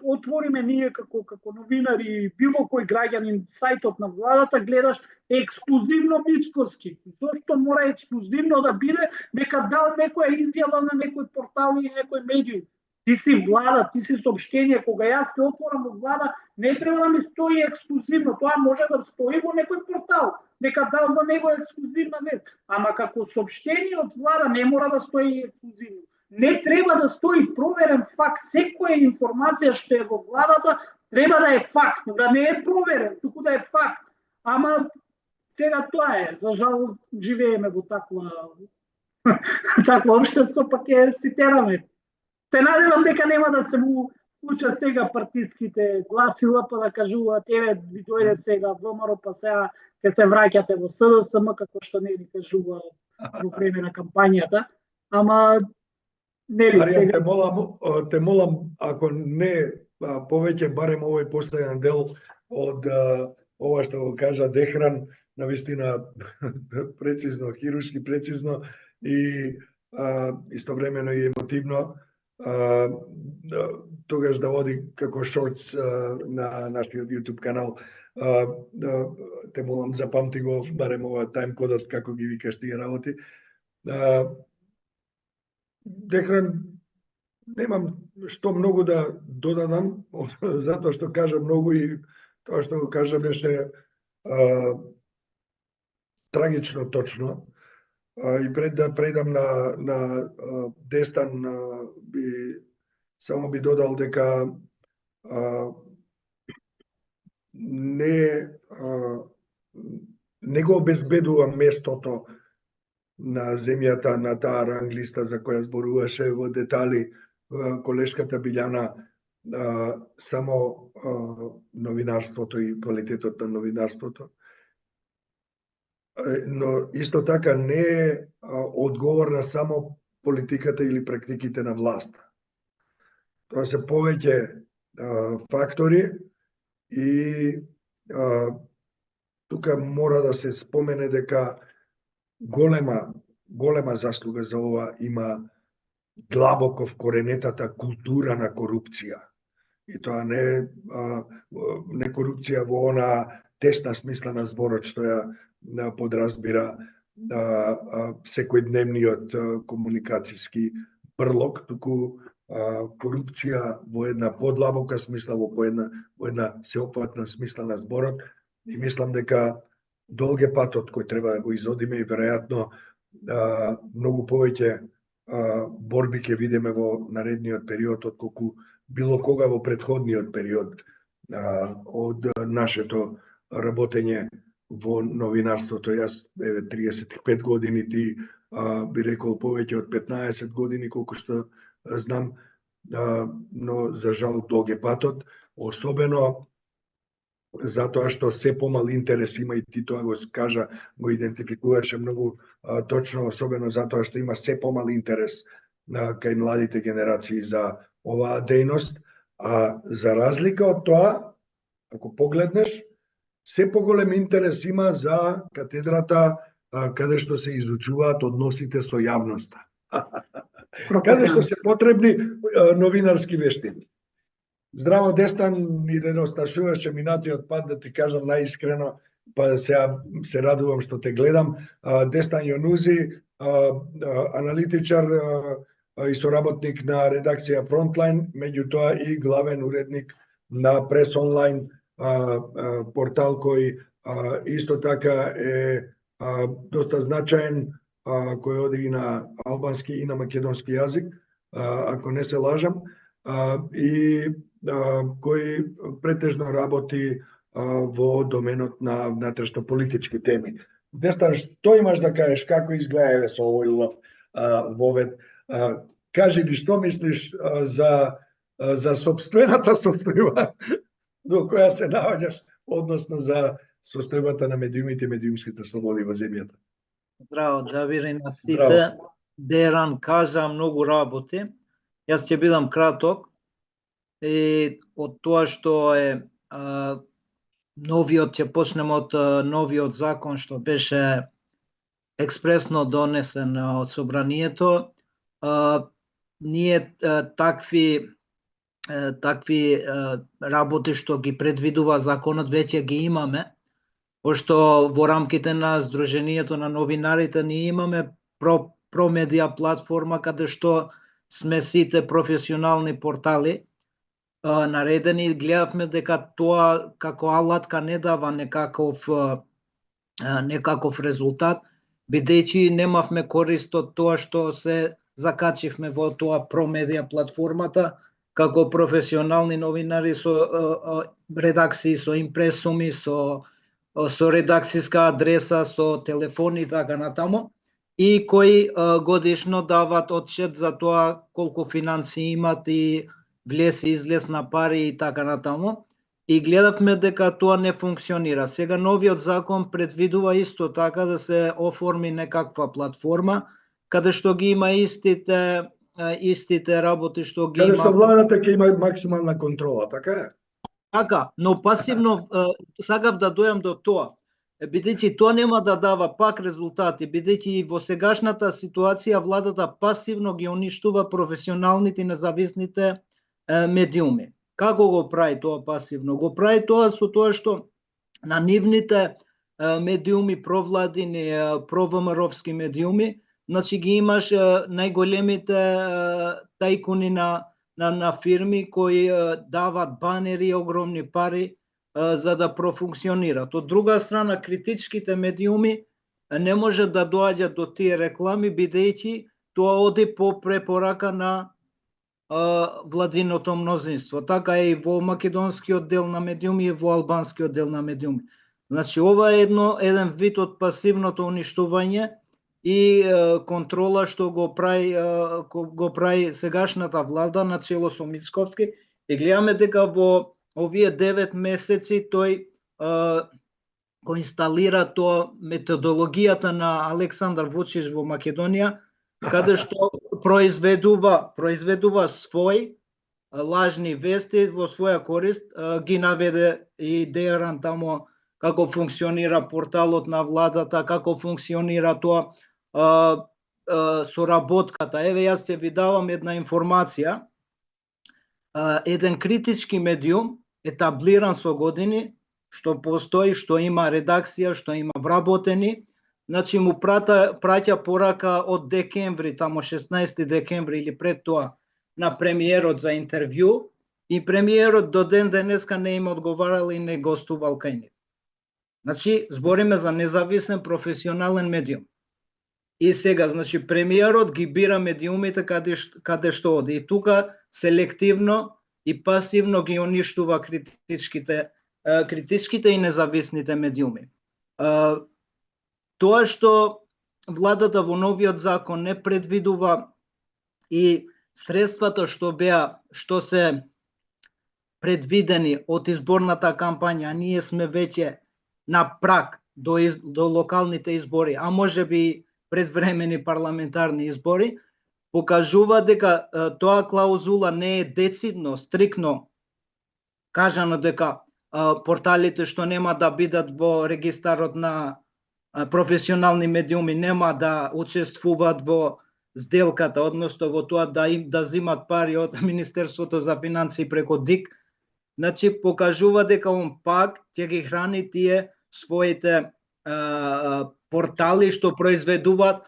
Speaker 3: отвориме ние како новинари, било кој граѓанин сајтот на владата, гледаш ексклузивно мицкоски. Зошто мора ексклузивно да биде, нека дал некоја изјава на некој портал или некој медиум. Ти си влада, ти си сообщение, кога јас се отворам во влада, не треба да ми стои ексклузивно, тоа може да стои во некој портал, нека дал во него ексклузивна вест, ама како сообщение од влада не мора да стои ексклузивно. Не треба да стои проверен факт, секоја информација што е во владата треба да е факт, да не е проверен, туку да е факт. Ама сега тоа е, за жал живееме во такво општество, па ќе си тераме. Се надевам дека нема да се му учат сега партиските гласила, па да кажуваат, еве, ви дојде сега ВМРО, па сега ќе се враќате во СДСМ, како што не ви кажува во време на кампањата. Ама, нели
Speaker 1: сега... Те молам, ако не повеќе, барем овој последен дел од ова што го кажа Дехран, навистина прецизно, хируршки прецизно и истовремено и емотивно, тогаш да води како шортс на нашиот YouTube канал. Те молам, запамти го, барем ова таймкодот, како ги викаш тие работи. Дехран, немам што многу да додадам, затоа што кажа многу и тоа што го кажа беше трагично точно. И пред да предам на Дестан, само би додал дека не го обезбедува местото на земјата на таа ранглиста за која зборуваше во детали колешката Билјана, само новинарството и квалитетот на новинарството. Но исто така не е одговорна само политиката или практиките на власта. Тоа се повеќе фактори и тука мора да се спомене дека голема заслуга за ова има длабоко вкоренетата култура на корупција. И тоа не корупција во она тесна смисла на зборот што ја подразбира секојдневниот комуникацијски брлог, туку корупција во една подлабока смисла, во една сеопфатна смисла на зборот. И мислам дека долг е патот кој треба да го изодиме и веројатно многу повеќе борби ќе видиме во наредниот период отколку било кога во претходниот период од нашето работење во новинарството. Јас 35 години, ти би рекол повеќе од 15 години, колку што знам, но за жал долг е патот, особено затоа што се помал интерес има, и ти тоа го кажа, го идентификуваше многу точно, особено затоа што има се помал интерес кај младите генерации за оваа дејност, а за разлика од тоа, ако погледнеш, се поголем интерес има за катедрата каде што се изучуваат односите со јавноста. Каде што се потребни новинарски вештини. Здраво, Дестан, ми деносташуваше минатиот пат, да ти кажам наискрено, па сега се радувам што те гледам. Дестан Јонузи, аналитичар и соработник на редакција Frontline, меѓутоа и главен уредник на Прес онлайн портал кој исто така е доста значаен, кој оди и на албански и на македонски јазик, ако не се лажам, и кој претежно работи во доменот на внатрешно-политички теми. Дестан, што имаш да кажеш, како изгледа со овој лов вовед? Кажи ми, што мислиш за собствената состојба до која се наоѓаш, односно за состојбата на медиумите и медиумските слободи во земјата?
Speaker 4: Здраво, Џабир, и на сите. Деран кажа многу работи. Јас ќе бидам краток. И од тоа што е новиот, ќе почнем од новиот закон што беше експресно донесен од собранието. Ние такви работи што ги предвидува законот веќе ги имаме, пошто во рамките на Сдруженијето на новинарите ние имаме промедија платформа каде што сме сите професионални портали наредени. Гледавме дека тоа како алатка не дава некаков резултат, бидејќи немавме корист од тоа што се закачивме во тоа промедија платформата како професионални новинари со редакции, со импресуми, со редакциска адреса, со телефони и така натаму, и кои годишно дават отчет за тоа колку финанси имат и влез и излез на пари и така натаму. И гледавме дека тоа не функционира. Сега новиот закон предвидува исто така да се оформи некаква платформа каде што ги има истите работи што ги има.
Speaker 1: Каде што владата ќе има максимална контрола, така е?
Speaker 4: Така, но пасивно сакав да дојам до тоа. Бидејќи тоа нема да дава пак резултати, бидејќи во сегашната ситуација владата пасивно ги уништува професионалните и независните медиуми. Како го прави тоа пасивно? Го прави тоа со тоа што на нивните медиуми, провладини, провмровски медиуми, значи ги имаш најголемите тајкуни на фирми кои дават банери, огромни пари за да профункционират. Од друга страна, критичките медиуми не може да доаѓат до тие реклами, бидејќи тоа оди по препорака на владиното мнозинство. Така е и во македонскиот дел на медиуми и во албанскиот дел на медиуми. Значи, ова е еден вид од пасивното уништување и контрола што го прави сегашната влада на чело со Мицковски. И гледаме дека во овие 9 месеци тој го инсталира тоа методологијата на Александар Вучич во Македонија, каде што произведува свој лажни вести во своја корист, ги наведе и Деран тамо како функционира порталот на владата, како функционира тоа соработката. Еве, јас ќе ви давам една информација. Еден критички медиум, етаблиран со години, што постои, што има редакција, што има вработени, значи му праќа порака од декември, тамо 16 декември или пред тоа, на премиерот за интервју, и премиерот до ден денеска не им одговарал и не гостувал кај нив. Значи, збориме за независен професионален медиум. И сега, значи, премиерот ги бира медиумите каде што оди. И тука селективно и пасивно ги уништува критичките и независните медиуми. Тоа што владата во новиот закон не предвидува и средствата што се предвидени од изборната кампања, ние сме веќе на праг до локалните избори, а може би предвремени парламентарни избори, покажува дека тоа клаузула не е децидно, стрикно кажано дека порталите што нема да бидат во регистарот на професионални медиуми нема да учествуваат во сделката, односно во тоа да земат пари од Министерството за финансии преку ДИК. Значи покажува дека он пак ќе ги храни тие своите портали што произведуваат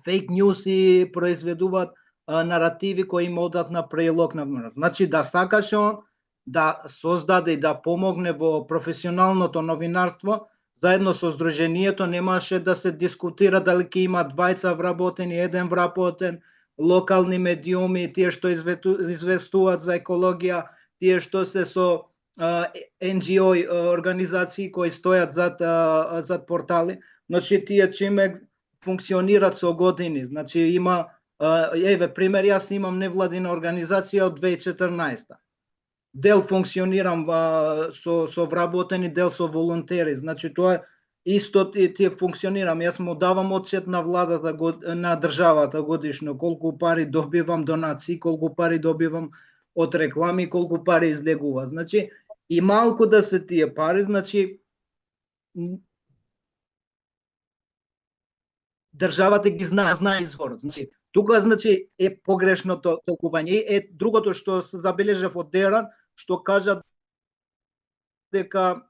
Speaker 4: фейк ньюс и произведуваат наративи кои им одат на прилог на врат. Значи да сакаше он да создаде и да помогне во професионалното новинарство, заедно со Сдруженијето немаше да се дискутира дали ќе има 2 вработени, 1 вработен, локални медиуми, тие што известуваат за екологија, тие што се со NGO организации кои стојат зад портали. Значи тие чиме функционираат со години. Значи има пример, јас имам невладина организација од 2014. Дел функционирам со вработени, дел со волонтери. Значи тоа исто тие функционирам. Јас му давам отчет на владата, на државата годишно, колку пари добивам донации, колку пари добивам од реклами, колку пари излегува. Значи и малку да се тие пари, значи државата ги знае изворот. Значи тука значи е погрешното толкување. Другото што се забележав од Деран, што кажат дека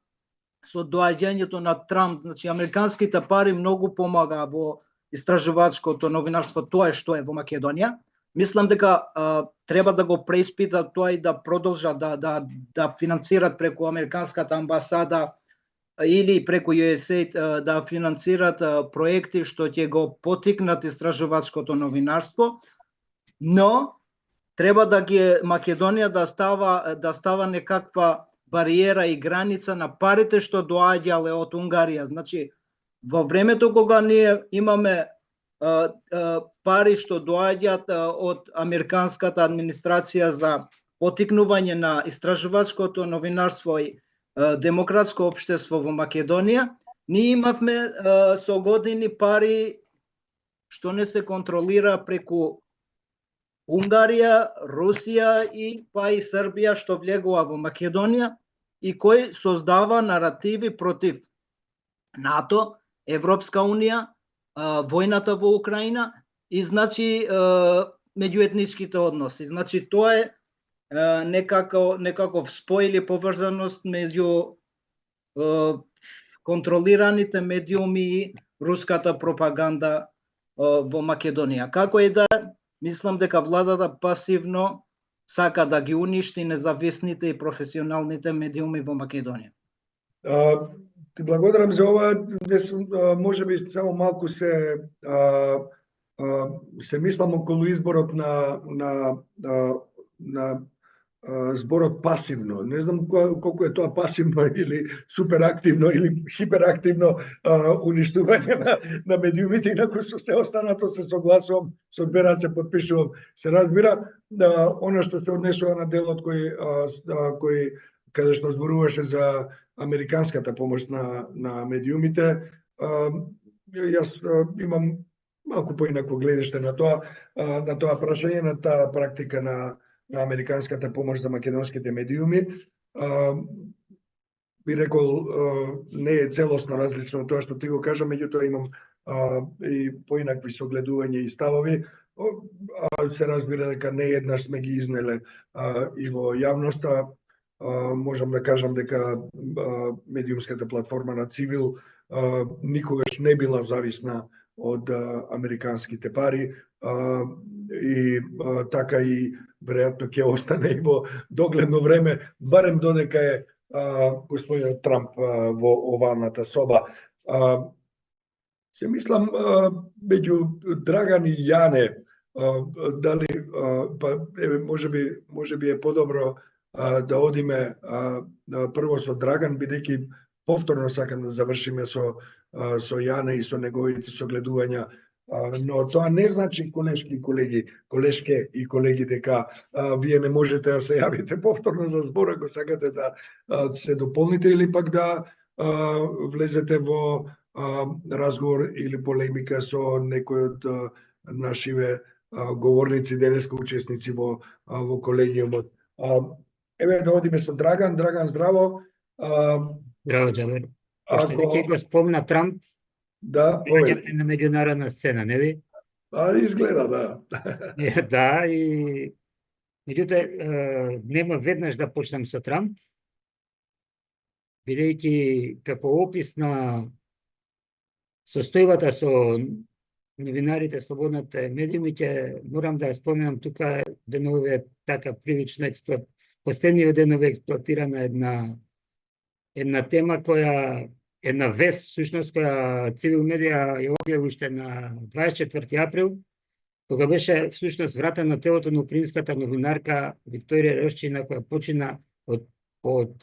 Speaker 4: со доаѓањето на Трамп, значи американските пари многу помага во истражувачкото новинарство, тоа е што е во Македонија. Мислам дека треба да го преиспитат тоа и да продолжат да финансират преку американската амбасада или преку USAID да финансират проекти што ќе го поттикнат истражувачкото новинарство, но треба да ги Македонија да става некаква бариера и граница на парите што доаѓале од Унгарија. Значи во времето кога ние имаме пари што доаѓаат од американската администрација за поттикнување на истражувачкото новинарство и демократско општество во Македонија, ние имавме со години пари што не се контролира преку Унгарија, Русија и па и Србија што влегува во Македонија и кој создава наративи против НАТО, Европска Унија, војната во Украина и значи меѓуетничките односи. Значи тоа е некаков спој или поврзаност меѓу контролираните медиуми и руската пропаганда во Македонија. Како и да мислам дека владата пасивно сака да ги уништи независните и професионалните медиуми во Македонија.
Speaker 1: Ти благодарам за ова. Може би само малку се мислам околу изборот на зборот пасивно. Не знам колку е тоа пасивно или суперактивно или хиперактивно уништување на медиумите, инаку со се останато се согласувам, со Беран се потпишувам. Се разбира она што се однесува на делот кој каде што зборуваше за американската помош на медиумите. Јас имам малку поинако гледиште на тоа прашање, на таа практика на американската помош за македонските медиуми. Би рекол, не е целосно различно од тоа што ти го кажа, меѓутоа имам и поинакви согледувања и ставови. Се разбира дека не еднаш сме ги изнеле и во јавноста. Можам да кажам дека медиумската платформа на Цивил никогаш не била зависна од американските пари и така и веројатно ќе остане и во догледно време, барем додека е господинот Трамп во овалната соба. Се мислам меѓу Драган и Јане, дали па може би е подобро да одиме прво со Драган, бидејќи повторно сакам да завршиме со Јане и со неговите согледувања. Но тоа не значи, колешке и колеги, дека вие не можете да се јавите повторно за збор ако сакате да се дополните или пак да влезете во разговор или полемика со некој од нашиве говорници денеска, учесници во колегиумот. Еве да одиме со Драган. Драган, здраво.
Speaker 5: Здраво, Џабер. Пошто веќе го спомна Трамп,
Speaker 1: Да,
Speaker 5: на меѓународна сцена, не ви?
Speaker 1: Изгледа, да.
Speaker 5: Да, и меѓутоа нема веднаш да почнам со Трамп, бидејќи како опис на состојбата со новинарите, слободните медиуми, ќе морам да ја споменам тука денове така привично последниве денове експлоатирана една тема една вест всушност која Цивил медија ја објави уште на 24 април, кога беше всушност вратено телото на украинската новинарка Викторија Рошчина, која почина од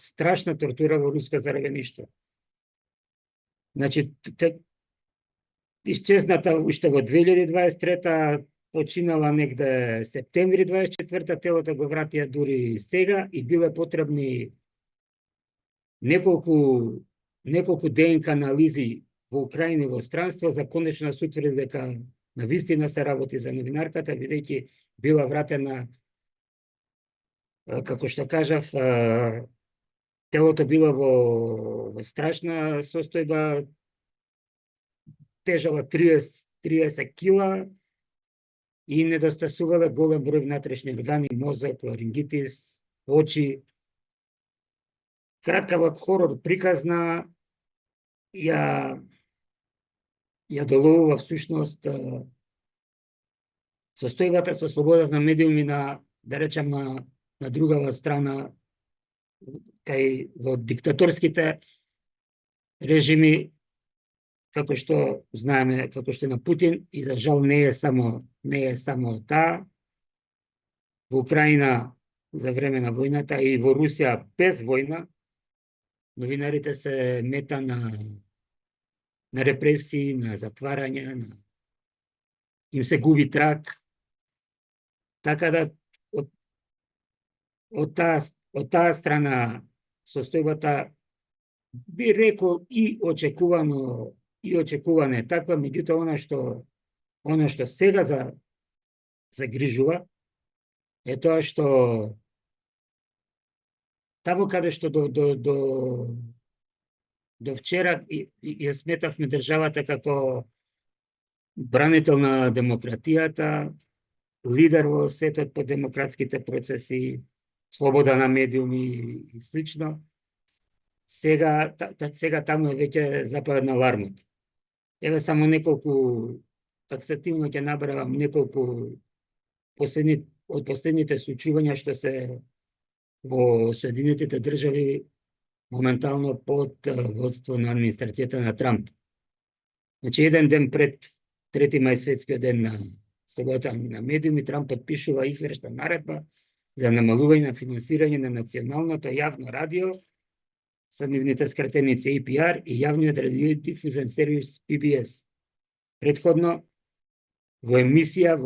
Speaker 5: страшна тортура во руско заробеништво. Значи, исчезната уште во 2023-та, починала негде септември 24-та, телото го вратија дури сега и биле потребни неколку ДНК анализи во Украина и во странство за конечно да се утврди дека навистина се работи за новинарката, бидејќи била вратена, како што кажав, телото било во страшна состојба, тежала 30 кила и недостасувале голем број внатрешни органи, мозок, ларингитис, очи. Краткава хорор приказна ја доловува всушност состојбата со слободата на медиуми на, да речем, на другава страна, кај во диктаторските режими, како што знаеме, како што на Путин, и за жал не е само таа. Во Украина за време на војната и во Русија без војна, новинарите се мета на репресии, на затварање, им се губи трак. Така да од таа страна состојбата би рекол и очекуване таква, меѓутоа она што сега загрижува е тоа што таму каде што до вчера ја сметавме државата како бранител на демократијата, лидер во светот по демократските процеси, слобода на медиуми и слично. Сега таму е веќе западна алармот. Еве само неколку, таксативно ќе набравам неколку од последните случувања што се во Соединетите држави моментално под водство на администрацијата на Трамп. Значи, еден ден пред 3 мај, светскиот ден на слободата на медиуми, Трамп подпишува извршна наредба за намалување на финансирање на националното јавно радио со нивните скратеници APR и јавниот радиодифузен сервис PBS. Предходно, во емисија,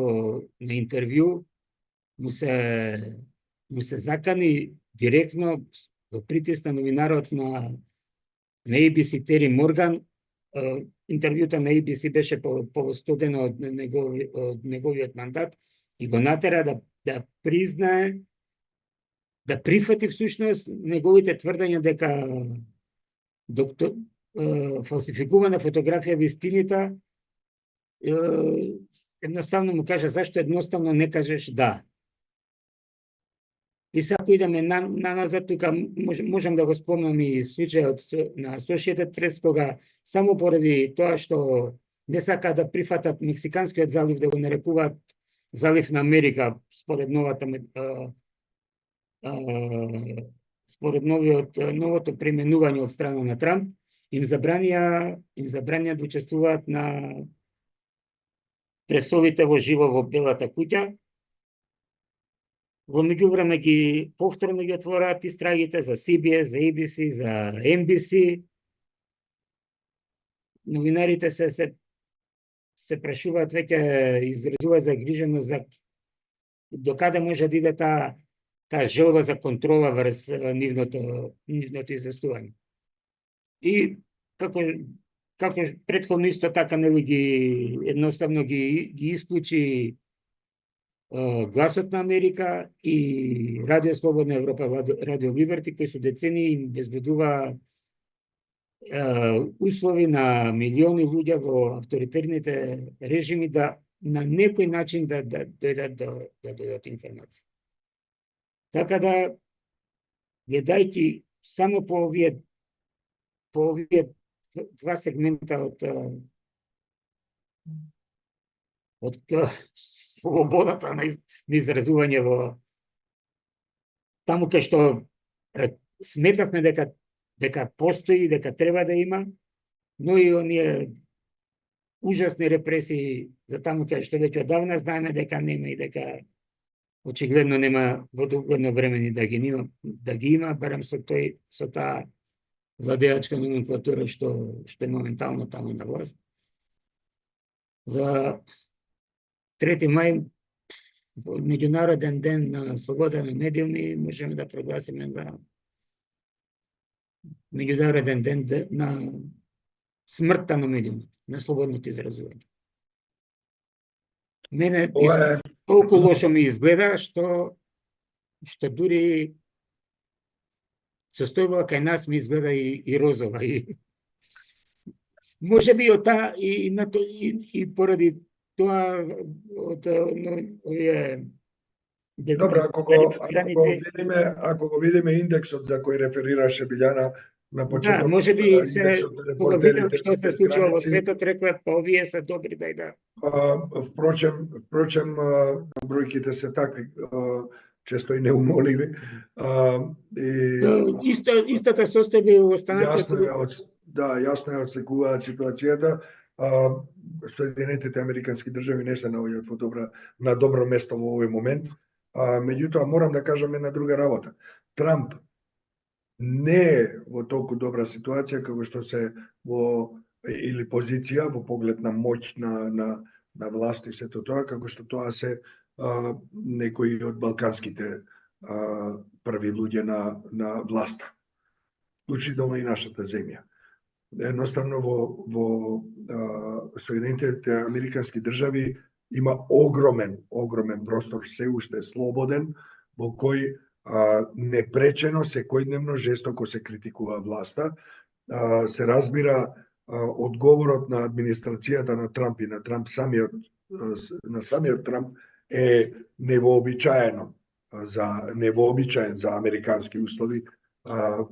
Speaker 5: на интервју, му се закани директно во притиск на новинарот на ABC Тери Морган. Интервјута на ABC беше по студено од неговиот мандат и го натера да признае, да прифати всушност неговите тврдења дека фалсификувана фотографија вистината, едноставно му кажа зашто едноставно не кажеш да. И сега ако идеме назад, тука можам да го спомнам и случајот на Associated Press, кога само поради тоа што не сака да прифатат Мексиканскиот залив, да го нарекуваат залив на Америка, според новото преименување од страна на Трамп, им забранија да учествуваат на пресовите во живо во Белата куќа. Во меѓувреме ги повторно ги отвораат истрагите за CBS, за ABC, за NBC. Новинарите се прашуваат, веќе изразуваат загриженост за докаде може да иде таа желба за контрола врз нивното известување. И како претходно исто така нели едноставно ги исклучи Гласот на Америка и Радио Слободна Европа, Радио Либерти, кои со децении им безбедува услови на милиони луѓе во авторитарните режими да на некој начин да дојдат информации. Така да, гледајќи само по овие два сегмента од слободата на изразување во таму кај што сметавме дека постои, дека треба да има, но и оние ужасни репресии за таму кај што веќе одавна знаеме дека нема и дека очигледно нема во догледно време ни да ги има, барем со таа владеачка номенклатура што е моментално таму на власт. За 3 мај, меѓународен ден на слобода на медиуми, можеме да прогласиме за меѓународен ден на смртта на медиумите, на слободното изразување. Мене толку лошо ми изгледа што дури состојбава кај нас ми изгледа и розова и можеби од таа и поради тоа од овие
Speaker 1: Добро, ако го видиме индексот за кој реферираше Билјана на почеток.
Speaker 5: Да, можеби кога видам што се случува во светот, рекле па овие се добри да.
Speaker 1: Впрочем, бројките се такви, често и неумоливи.
Speaker 5: Истата состојба во останатите.
Speaker 1: Јасно е одсекуваат ситуацијата. Соединетите Американски држави не се наоѓаат на добро место во овој момент. Меѓутоа, морам да кажам една друга работа. Трамп не е во толку добра ситуација како што се или позиција во поглед на моќ на власт и сето тоа, како што тоа се некои од балканските први луѓе на власта, вклучително и нашата земја. Едноставно во Соединетите Американски држави има огромен простор се уште слободен, во кој непречено секојдневно жестоко се критикува власта. Се разбира одговорот на администрацијата на Трамп и на самиот Трамп е невообичаен за американски услови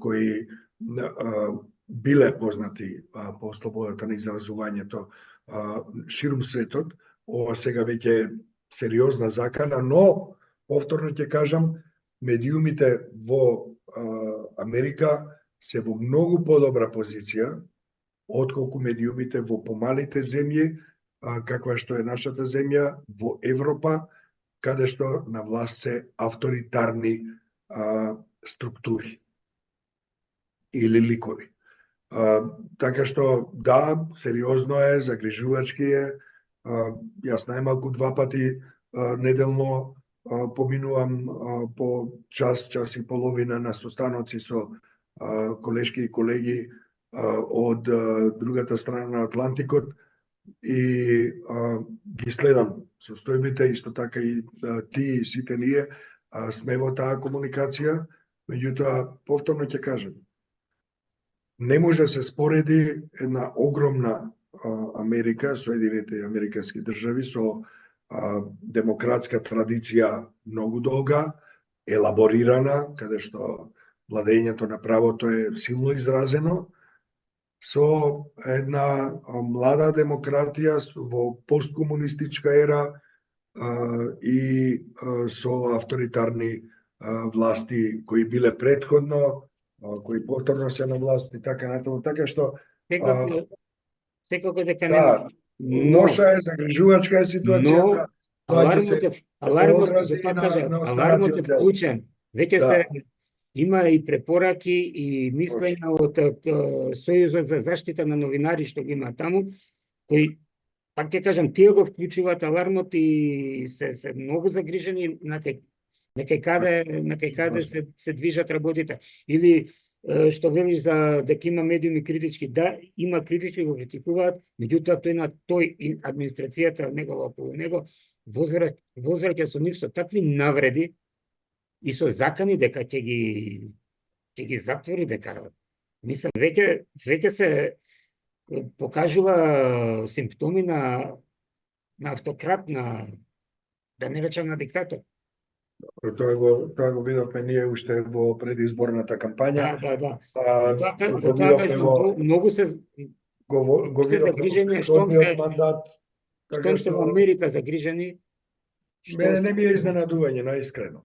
Speaker 1: кои биле познати по слободата на изразувањето ширум светот. Ова сега веќе сериозна закана, но повторно ќе кажам, медиумите во Америка се во многу подобра позиција отколку медиумите во помалите земји, каква што е нашата земја, во Европа, каде што на власт се авторитарни структури или ликови. Така што, да, сериозно е, загрижувачки е. Јас најмалку 2 пати неделно поминувам по час и половина на состаноци со колешки и колеги од другата страна на Атлантикот и ги следам состојбите, исто така и ти и сите ние сме во таа комуникација, меѓутоа повторно ќе кажем, не може се спореди една огромна Америка, Соединетите Американски држави со демократска традиција многу долга, елаборирана, каде што владењето на правото е силно изразено, со една млада демократија во посткомунистичка ера и со авторитарни власти кои биле претходно, кои повторно се на власт и така натаму, така што
Speaker 5: секако дека
Speaker 1: да, лоша е, загрижувачка е ситуацијата. Тоа ќе се
Speaker 5: алармот,
Speaker 1: одрази
Speaker 5: затоа
Speaker 1: на
Speaker 5: кажав, алармот
Speaker 1: останатиот
Speaker 5: е
Speaker 1: дел.
Speaker 5: вклучен. Веќе
Speaker 1: Да.
Speaker 5: се има и препораки и мислења од Сојузот за заштита на новинари што ги има таму, кои, пак ќе кажам, тие го вклучуваат алармот и се многу загрижени на кај каде се движат работите. Или што велиш за дека има медиуми критички, да, има критички, го критикуваат, меѓутоа тој и администрацијата негова околу него возвраќа со нив со такви навреди и со закани дека ќе ги затвори, дека мислам веќе се покажува симптоми на автократ, да не речам на диктатор.
Speaker 1: Тоа го видовме ние уште во предизборната кампања.
Speaker 5: Да.
Speaker 1: Го
Speaker 5: Затоа
Speaker 1: видовме
Speaker 5: кажам, многу се
Speaker 1: го
Speaker 5: се
Speaker 1: видовме
Speaker 5: загрижени,
Speaker 1: во
Speaker 5: штом
Speaker 1: претходниот мандат.
Speaker 5: штом се во Америка загрижени.
Speaker 1: Мене не ми е изненадување, наискрено.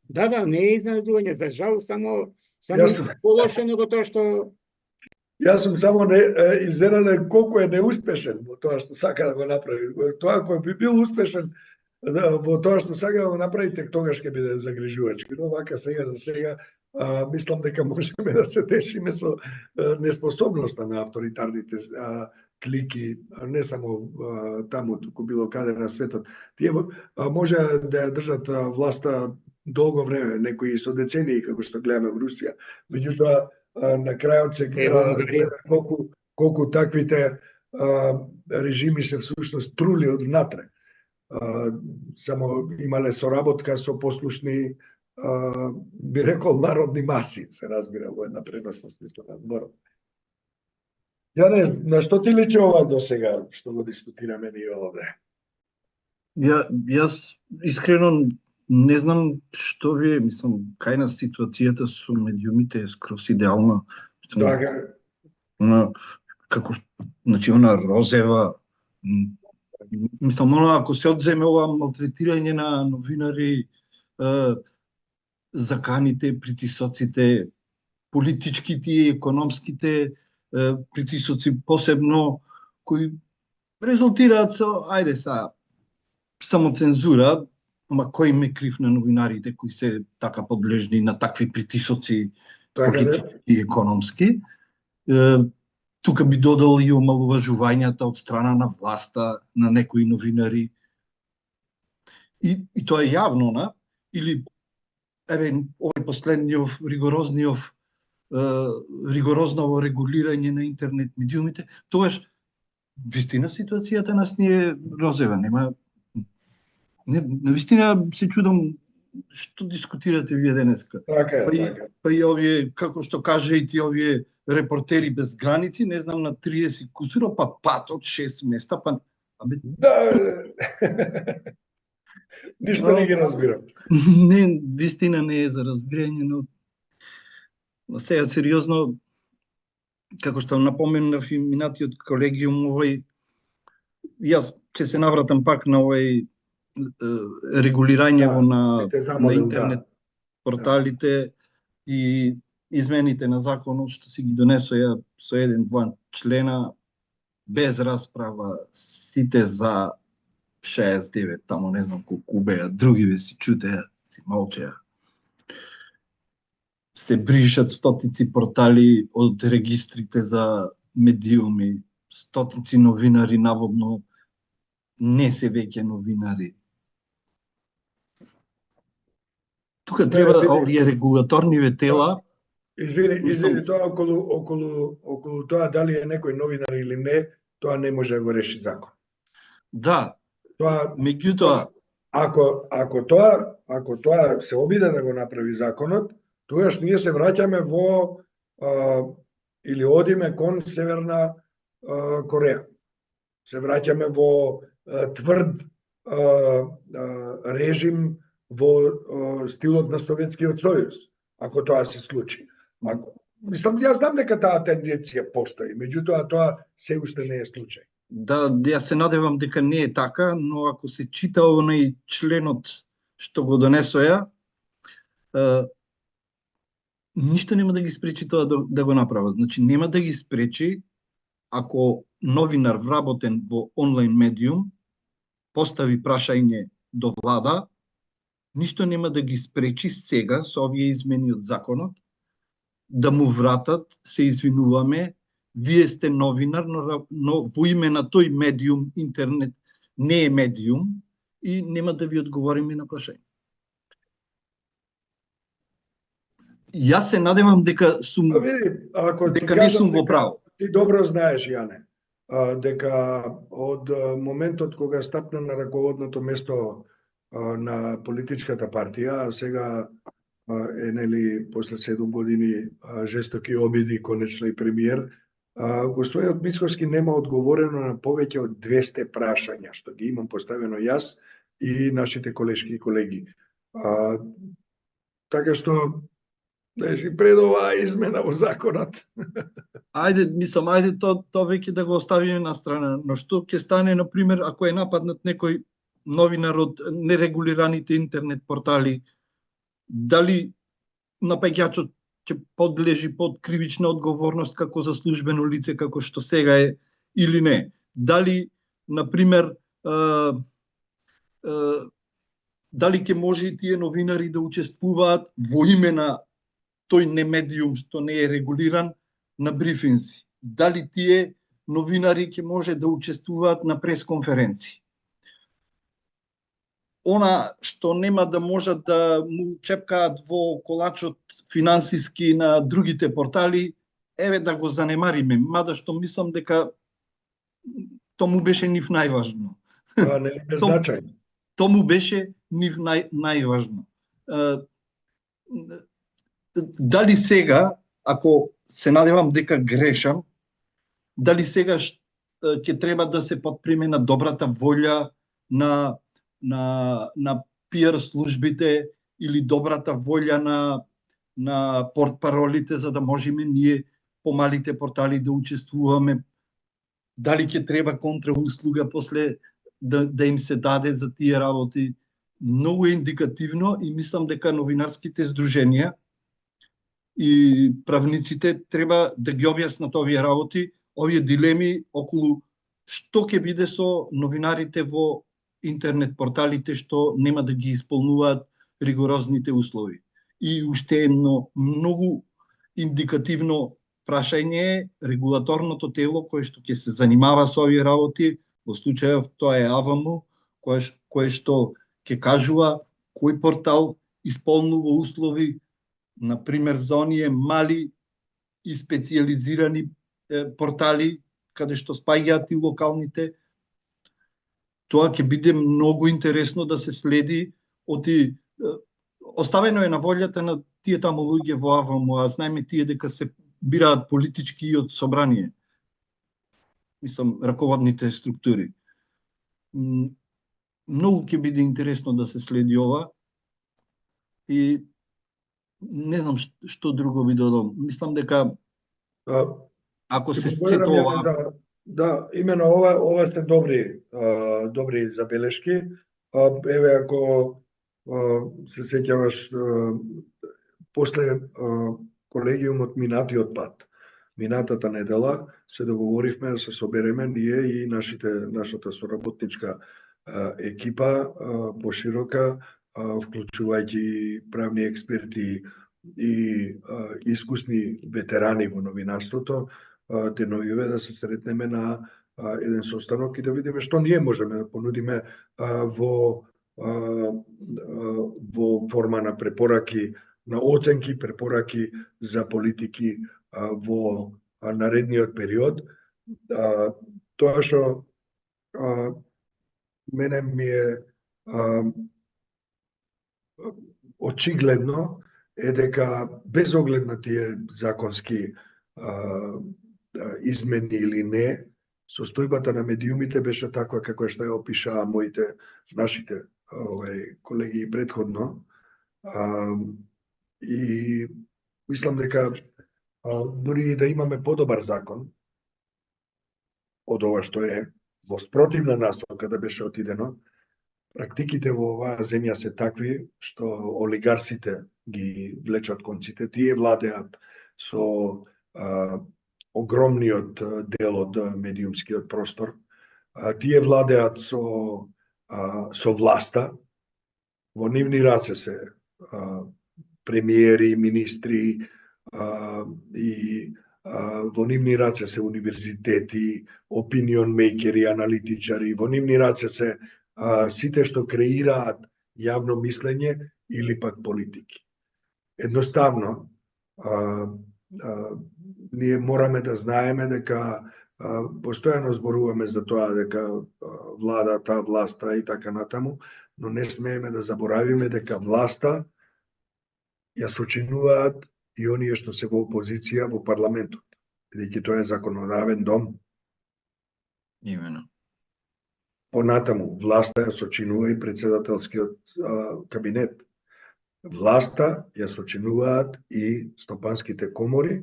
Speaker 5: Да, не е изненадување, за жал, само
Speaker 1: Јас-
Speaker 5: полошо него тоа што
Speaker 1: Јас сум само изенаден колку е неуспешен во тоа што сака да го направи. Тоа кој би бил успешен во тоа што сака да го направи, тек тогаш ќе биде загрижувачки. Но вака сега за сега мислам дека можеме да се тешиме со неспособноста на авторитарните клики, не само таму, туку било каде на светот. Тие може да ја држат власта долго време, некои со децении, како што гледаме во Русија. Меѓутоа, на крајот се гледа колку таквите режими се всушност трули од внатре. Само имале соработка со послушни, би рекол, народни маси, се разбира во една преносна смисла на зборот. Јане, на што ти личи ова до сега, што го дискутираме ние овде?
Speaker 6: Јас искрено не знам што ви, мислам, кај на ситуацијата со медиумите е скроз идеална. Како значи она Розева, мислам, ако се одземе ова малтретирање на новинари, заканите, притисоците, политичките и економските притисоци посебно, кои резултираат со, ајде само цензура, ама кој ме крив на новинарите кои се така подлежни на такви притисоци политички и економски. Тука би додал и омалуважувањата од страна на власта на некои новинари. И тоа е јавно, на? Или овој последниот ригорозново регулирање на интернет медиумите, тогаш вистина ситуацијата нас не е розева, нема. Навистина се чудам што дискутирате вие денеска. Па и овие, како што кажа и ти овие репортери без граници, не знам, на 30 кусуро, па пат од 6 места, па...
Speaker 1: Да, ништо не ги разбирам.
Speaker 6: Не, вистина не е за разбирање, но сега сериозно, како што напоменав и минатиот колегиум, јас ќе се навратам пак на овој регулирање на интернет порталите и измените на законот што си ги донесоја со 1-2 члена без расправа, сите за 69, тамо не знам колку беа, други ви си чутеа, си молчеа. Се бришат стотици портали од регистрите за медиуми, стотици новинари наводно не се веќе новинари. Тука треба овие регулаторни тела.
Speaker 1: Извини, тоа околу тоа дали е некој новинар или не, тоа не може да го реши закон.
Speaker 6: Да.
Speaker 1: Тоа,
Speaker 6: меѓутоа,
Speaker 1: ако тоа се обиде да го направи законот, тогаш ние се враќаме во или одиме кон Северна Кореја. Се враќаме во тврд режим во стилот на Советскиот сојуз, ако тоа се случи. Мислам, јас знам дека таа тенденција постои, меѓутоа тоа се уште не е случај.
Speaker 6: Да, јас се надевам дека не е така, но ако се чита оној членот што го донесоја, ништо нема да ги спречи тоа да го направат. Значи, нема да ги спречи ако новинар вработен во онлайн медиум постави прашање до влада, ништо нема да ги спречи сега со овие измени од законот да му вратат, се извинуваме, вие сте новинар, но во име на тој медиум, интернет не е медиум и нема да ви одговориме на прашање. Јас се надевам дека сум дека не сум во право.
Speaker 1: Ти добро знаеш, Јане, дека од моментот кога стапна на раководното место на политичката партија, а сега е нели после 7 години жестоки обиди конечно и премиер, господинот Мицкоски нема одговорено на повеќе од 200 прашања, што ги имам поставено јас и нашите колешки и колеги. Така што, и пред оваа измена во законот.
Speaker 6: Ајде тоа веќе да го оставиме на страна, но што ќе стане, например, ако е нападнат некој новинар од нерегулираните интернет портали, дали напаѓачот ќе подлежи под кривична одговорност како за службено лице, како што сега е, или не? Дали, например, дали ќе може и тие новинари да учествуваат во име на тој не медиум што не е регулиран на брифинзи? Дали тие новинари ќе може да учествуваат на пресконференции? Она што нема да можат да му чепкаат во колачот финансиски на другите портали, еве да го занемариме, мада што мислам дека тому беше нив најважно.
Speaker 1: Не е без значај.
Speaker 6: Тому беше нив најважно. Дали сега, ако се надевам дека грешам, дали сега ќе треба да се потприме на добрата волја на PR службите или добрата волја на портпаролите за да можеме ние помалите портали да учествуваме, дали ќе треба контрауслуга после да им се даде за тие работи. Многу е индикативно и мислам дека новинарските здруженија и правниците треба да ги објаснат овие работи, овие дилеми околу што ќе биде со новинарите во интернет порталите што нема да ги исполнуваат ригорозните услови. И уште едно многу индикативно прашање е регулаторното тело кое што ќе се занимава со овие работи, во случајов тоа е АВМ, кое што ќе кажува кој портал исполнува услови, например за оние мали и специјализирани портали, каде што спаѓаат и локалните. Тоа ќе биде многу интересно да се следи. Оставено е на волјата на тие таму луѓе во АВМ, а знаеме тие дека се бираат политички и од собрание. Мислам, раководните структури. Многу ќе биде интересно да се следи ова. И не знам што друго би додал. Мислам дека ако се сето ова...
Speaker 1: Да, имено ова се добри забелешки. Еве ако се сеќаваш после колегиумот минатиот пат, минатата недела се договоривме да се собереме ние и нашата соработничка екипа поширока, вклучувајќи правни експерти и искусни ветерани во новинарството, деновиве да се сретнеме на еден состанок и да видиме што ние можеме да понудиме во форма на препораки, на оценки, препораки за политики во наредниот период. Тоа што мене ми е очигледно е дека без оглед на тие законски измени или не, состојбата на медиумите беше таква како што ја опишаа нашите колеги претходно. И мислам дека дури да имаме подобар закон од ова што е во спротивна насока да беше отидено, практиките во оваа земја се такви што олигарсите ги влечат конците. Тие владеат со огромниот дел од медиумскиот простор. Тие владеат со со власта, во нивни раце се премиери, министри и во нивни раце се универзитети, опинион мейкери, аналитичари, во нивни раце се сите што креираат јавно мислење или пак политики. Едноставно, ние мораме да знаеме дека постојано зборуваме за тоа дека владата, власта и така натаму, но не смееме да заборавиме дека власта ја сочинуваат и оние што се во опозиција во парламентот, бидејќи тоа е законодавен дом.
Speaker 6: Имено.
Speaker 1: Понатаму, власта ја сочинува и председателскиот кабинет. Власта ја сочинуваат и стопанските комори,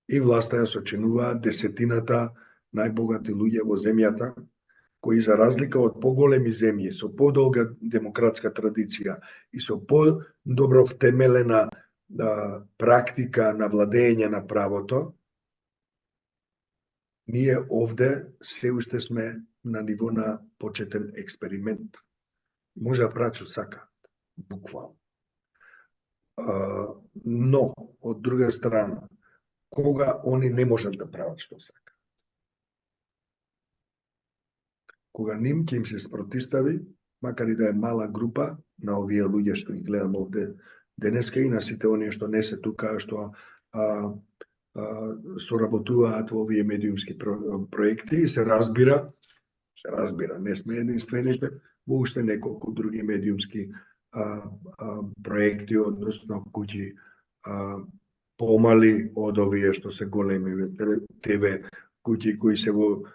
Speaker 1: и власта ја сочинуваат десетината најбогати луѓе во земјата, кои за разлика од поголеми земји со подолга демократска традиција и со подобро втемелена практика на владење на правото, ние овде се уште сме на ниво на почетен експеримент. Може да прават што сакаат, буквално. Но, од друга страна, кога они не можат да прават што сакаат, кога ним ќе им се спротистави, макар и да е мала група на овие луѓе што ги гледам овде денеска и на сите оние што не се тука, што соработуваат во овие медиумски проекти, и се разбира, не сме единствените, во уште неколку други медиумски проекти, односно куќи помали од овие што се големи ТВ куќи кои се во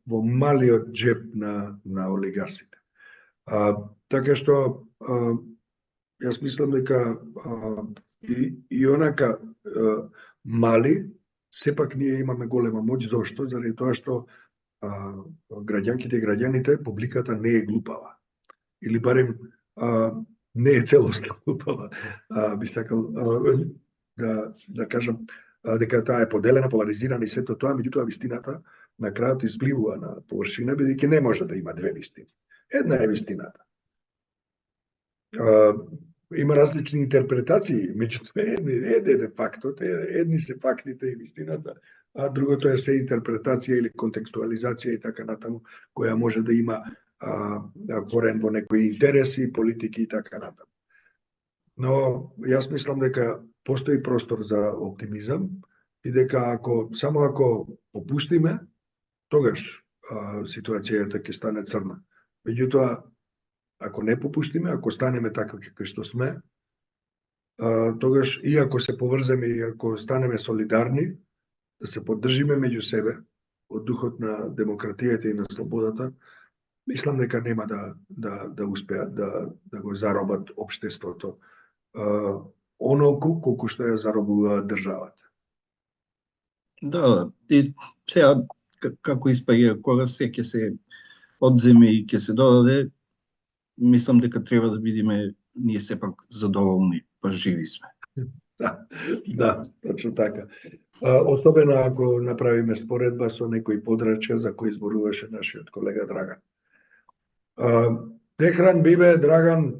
Speaker 1: малиот джеп на олигарсите. Така што јас мислам дека и онака мали, сепак ние имаме голема моќ. Зошто? Заради тоа што граѓанките и граѓаните, публиката не е глупава. Или барем не е целосно глупава. Би сакал да кажам дека таа е поделена, поларизирана и сето тоа, меѓутоа вистината на крајот изпливува на површина, бидејќи не може да има две вистини. Една е вистината. Има различни интерпретации, меѓутоа еден е фактот, едни се фактите и вистината, а другото е се интерпретација или контекстуализација и така натаму, која може да има корен во некои интереси, политики и така натаму. Но јас мислам дека постои простор за оптимизам и дека само ако попустиме, тогаш ситуацијата ќе стане црна. Меѓутоа, ако не попуштиме, ако станеме такви какви што сме, тогаш и ако се поврземе и ако станеме солидарни, да се поддржиме меѓу себе од духот на демократијата и на слободата, мислам дека нема да успеат да го заробат општеството онолку колку што ја заробува државата.
Speaker 6: Да, и сега како испаѓа, кога се ќе се одземе и ќе се додаде, мислам дека треба да бидеме ние сепак задоволни, па живи сме.
Speaker 1: Да, точно така. Особено ако направиме споредба со некој подрачја за кој зборуваше нашиот колега Драган. Дехран Бибе, Драган,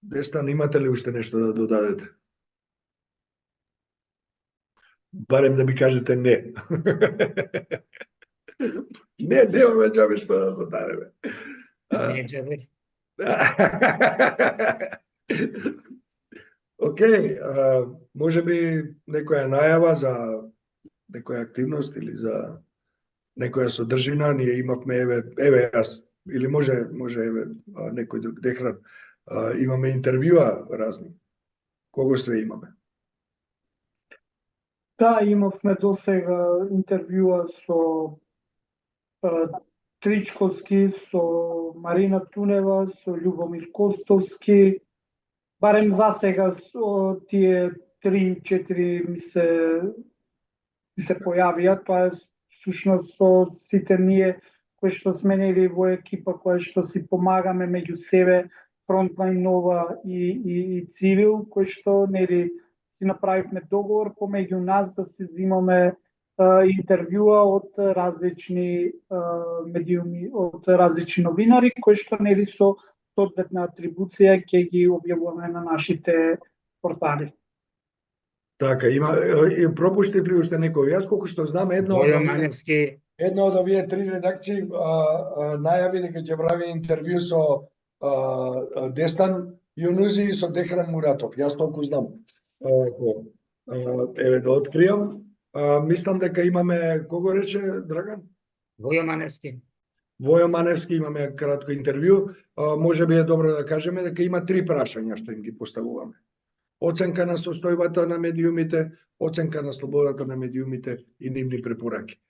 Speaker 1: Дестан, имате ли уште нешто да додадете? Барем да ми кажете не. Немаме џабе што да додадеме.
Speaker 5: Не џабе.
Speaker 1: Океј, може би некоја најава за некоја активност или за некоја содржина. Ние имавме, еве јас, или може еве некој друг, Дехран, имаме интервјуа разни. Кого све имаме?
Speaker 3: Да, имавме досега интервјуа со Тричковски, со Марина Тунева, со Љубомир Костовски. Барем за сега со тие 3-4 ми се појавија. Тоа е сушност со сите ние кои што сме нели во екипа, кои што си помагаме меѓу себе, Фронтлайн Нова и Цивил, кои што нели си направивме договор помеѓу нас да се взимаме интервјуа од различни медиуми, од различни новинари кои што нели со соодветна атрибуција ќе ги објавуваме на нашите портали.
Speaker 1: Така, пропуштив ли уште некој? Јас колку што знам,
Speaker 5: Војо Маневски,
Speaker 1: една од овие 3 редакции најави дека ќе прави интервју со Дестан Јунузи и со Дехран Муратов. Јас толку знам. Еве да откријам. Мислам дека имаме, кого рече Драган?
Speaker 5: Војо Маневски.
Speaker 1: Војо Маневски, имаме кратко интервју. Може би е добро да кажеме дека има 3 прашања што им ги поставуваме. Оценка на состојбата на медиумите, оценка на слободата на медиумите и нивни препораки.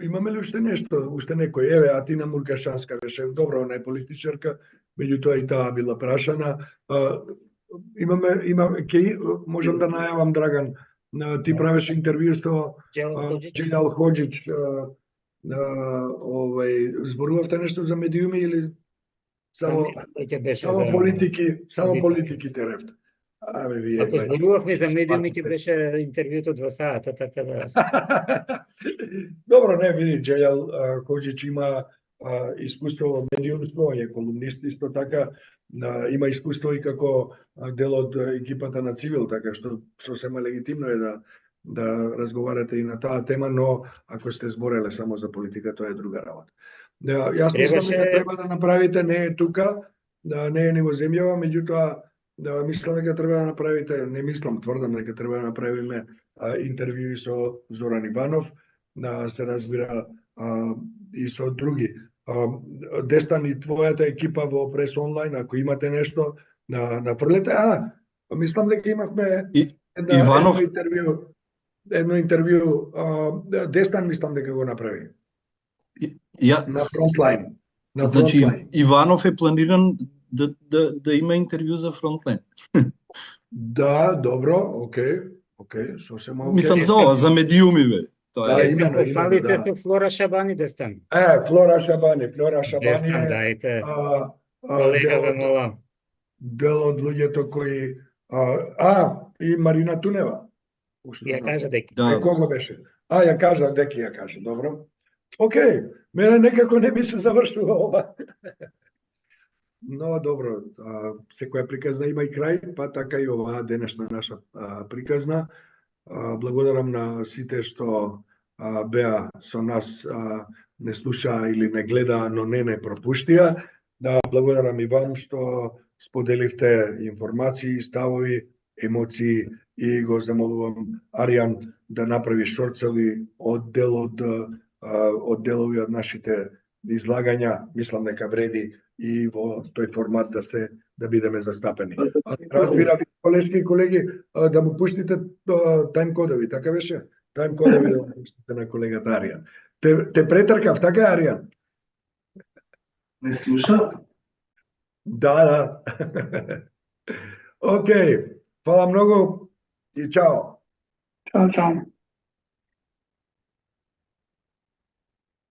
Speaker 1: Имаме ли уште нешто, уште некој? Еве, Атина Муркашанска беше добра, она е политичарка, меѓутоа и таа била прашана. Можам да најавам, Драган, ти правиш интервју со Джелал Хоџич, зборувавте нешто за медиуми или само политики теревте?
Speaker 5: Ако зборувавме за медиуми, ќе беше интервјуто 2 сата, така да...
Speaker 1: Добро, не, види, Джелал Хоџич има искуство во медиумство, е колумнист исто така, има искуство и како дел од екипата на Цивил, така што сосема легитимно е да разговарате и на таа тема, но ако сте збореле само за политика, тоа е друга работа. Јас мислам дека треба да направите, не е тука, не е ни во земјава, меѓутоа мислам дека треба да направите, не мислам, тврдам дека треба да направиме интервјуи со Зоран Иванов, се разбира и со други. Дестан и твојата екипа во Прес онлайн, ако имате нешто, нафрлете. Мислам дека имавме едно интервју, Дестан мислам дека го направи. На Фронтлайн.
Speaker 6: Значи, Иванов е планиран да има интервју за Фронтлайн.
Speaker 1: Да, добро, окей, сосема окей.
Speaker 6: Мислам за ова, за медиуми, бе.
Speaker 1: Да, имено,
Speaker 5: фалите тук Флора Шабани, Дестан.
Speaker 1: Флора Шабани
Speaker 5: Дестан, дајте. Колега ве молам.
Speaker 1: Дел од луѓето кои и Марина Тунева.
Speaker 5: Ја кажа деки.
Speaker 1: Кого беше? Ја кажа, деки ја кажа, добро. Океј, мене некако не ми се завршува ова. Но добро, секоја приказна има и крај, па така и оваа денешна наша приказна. Благодарам на сите што беа со нас, не слушаа или не гледаа, но не пропуштија. Да, благодарам и вам што споделивте информации, ставови, емоции и го замолувам Аријан да направи шорцови од делови од нашите излагања. Мислам дека вреди и во тој формат да бидеме застапени. Разбирам, колешки и колеги, да му пуштите тајмкодови, така беше? Тајмкодови да му пуштите на колегата Аријан. Те претркав, така Аријан?
Speaker 6: Не слуша?
Speaker 1: Да. Океј, фала многу и чао.
Speaker 3: Чао.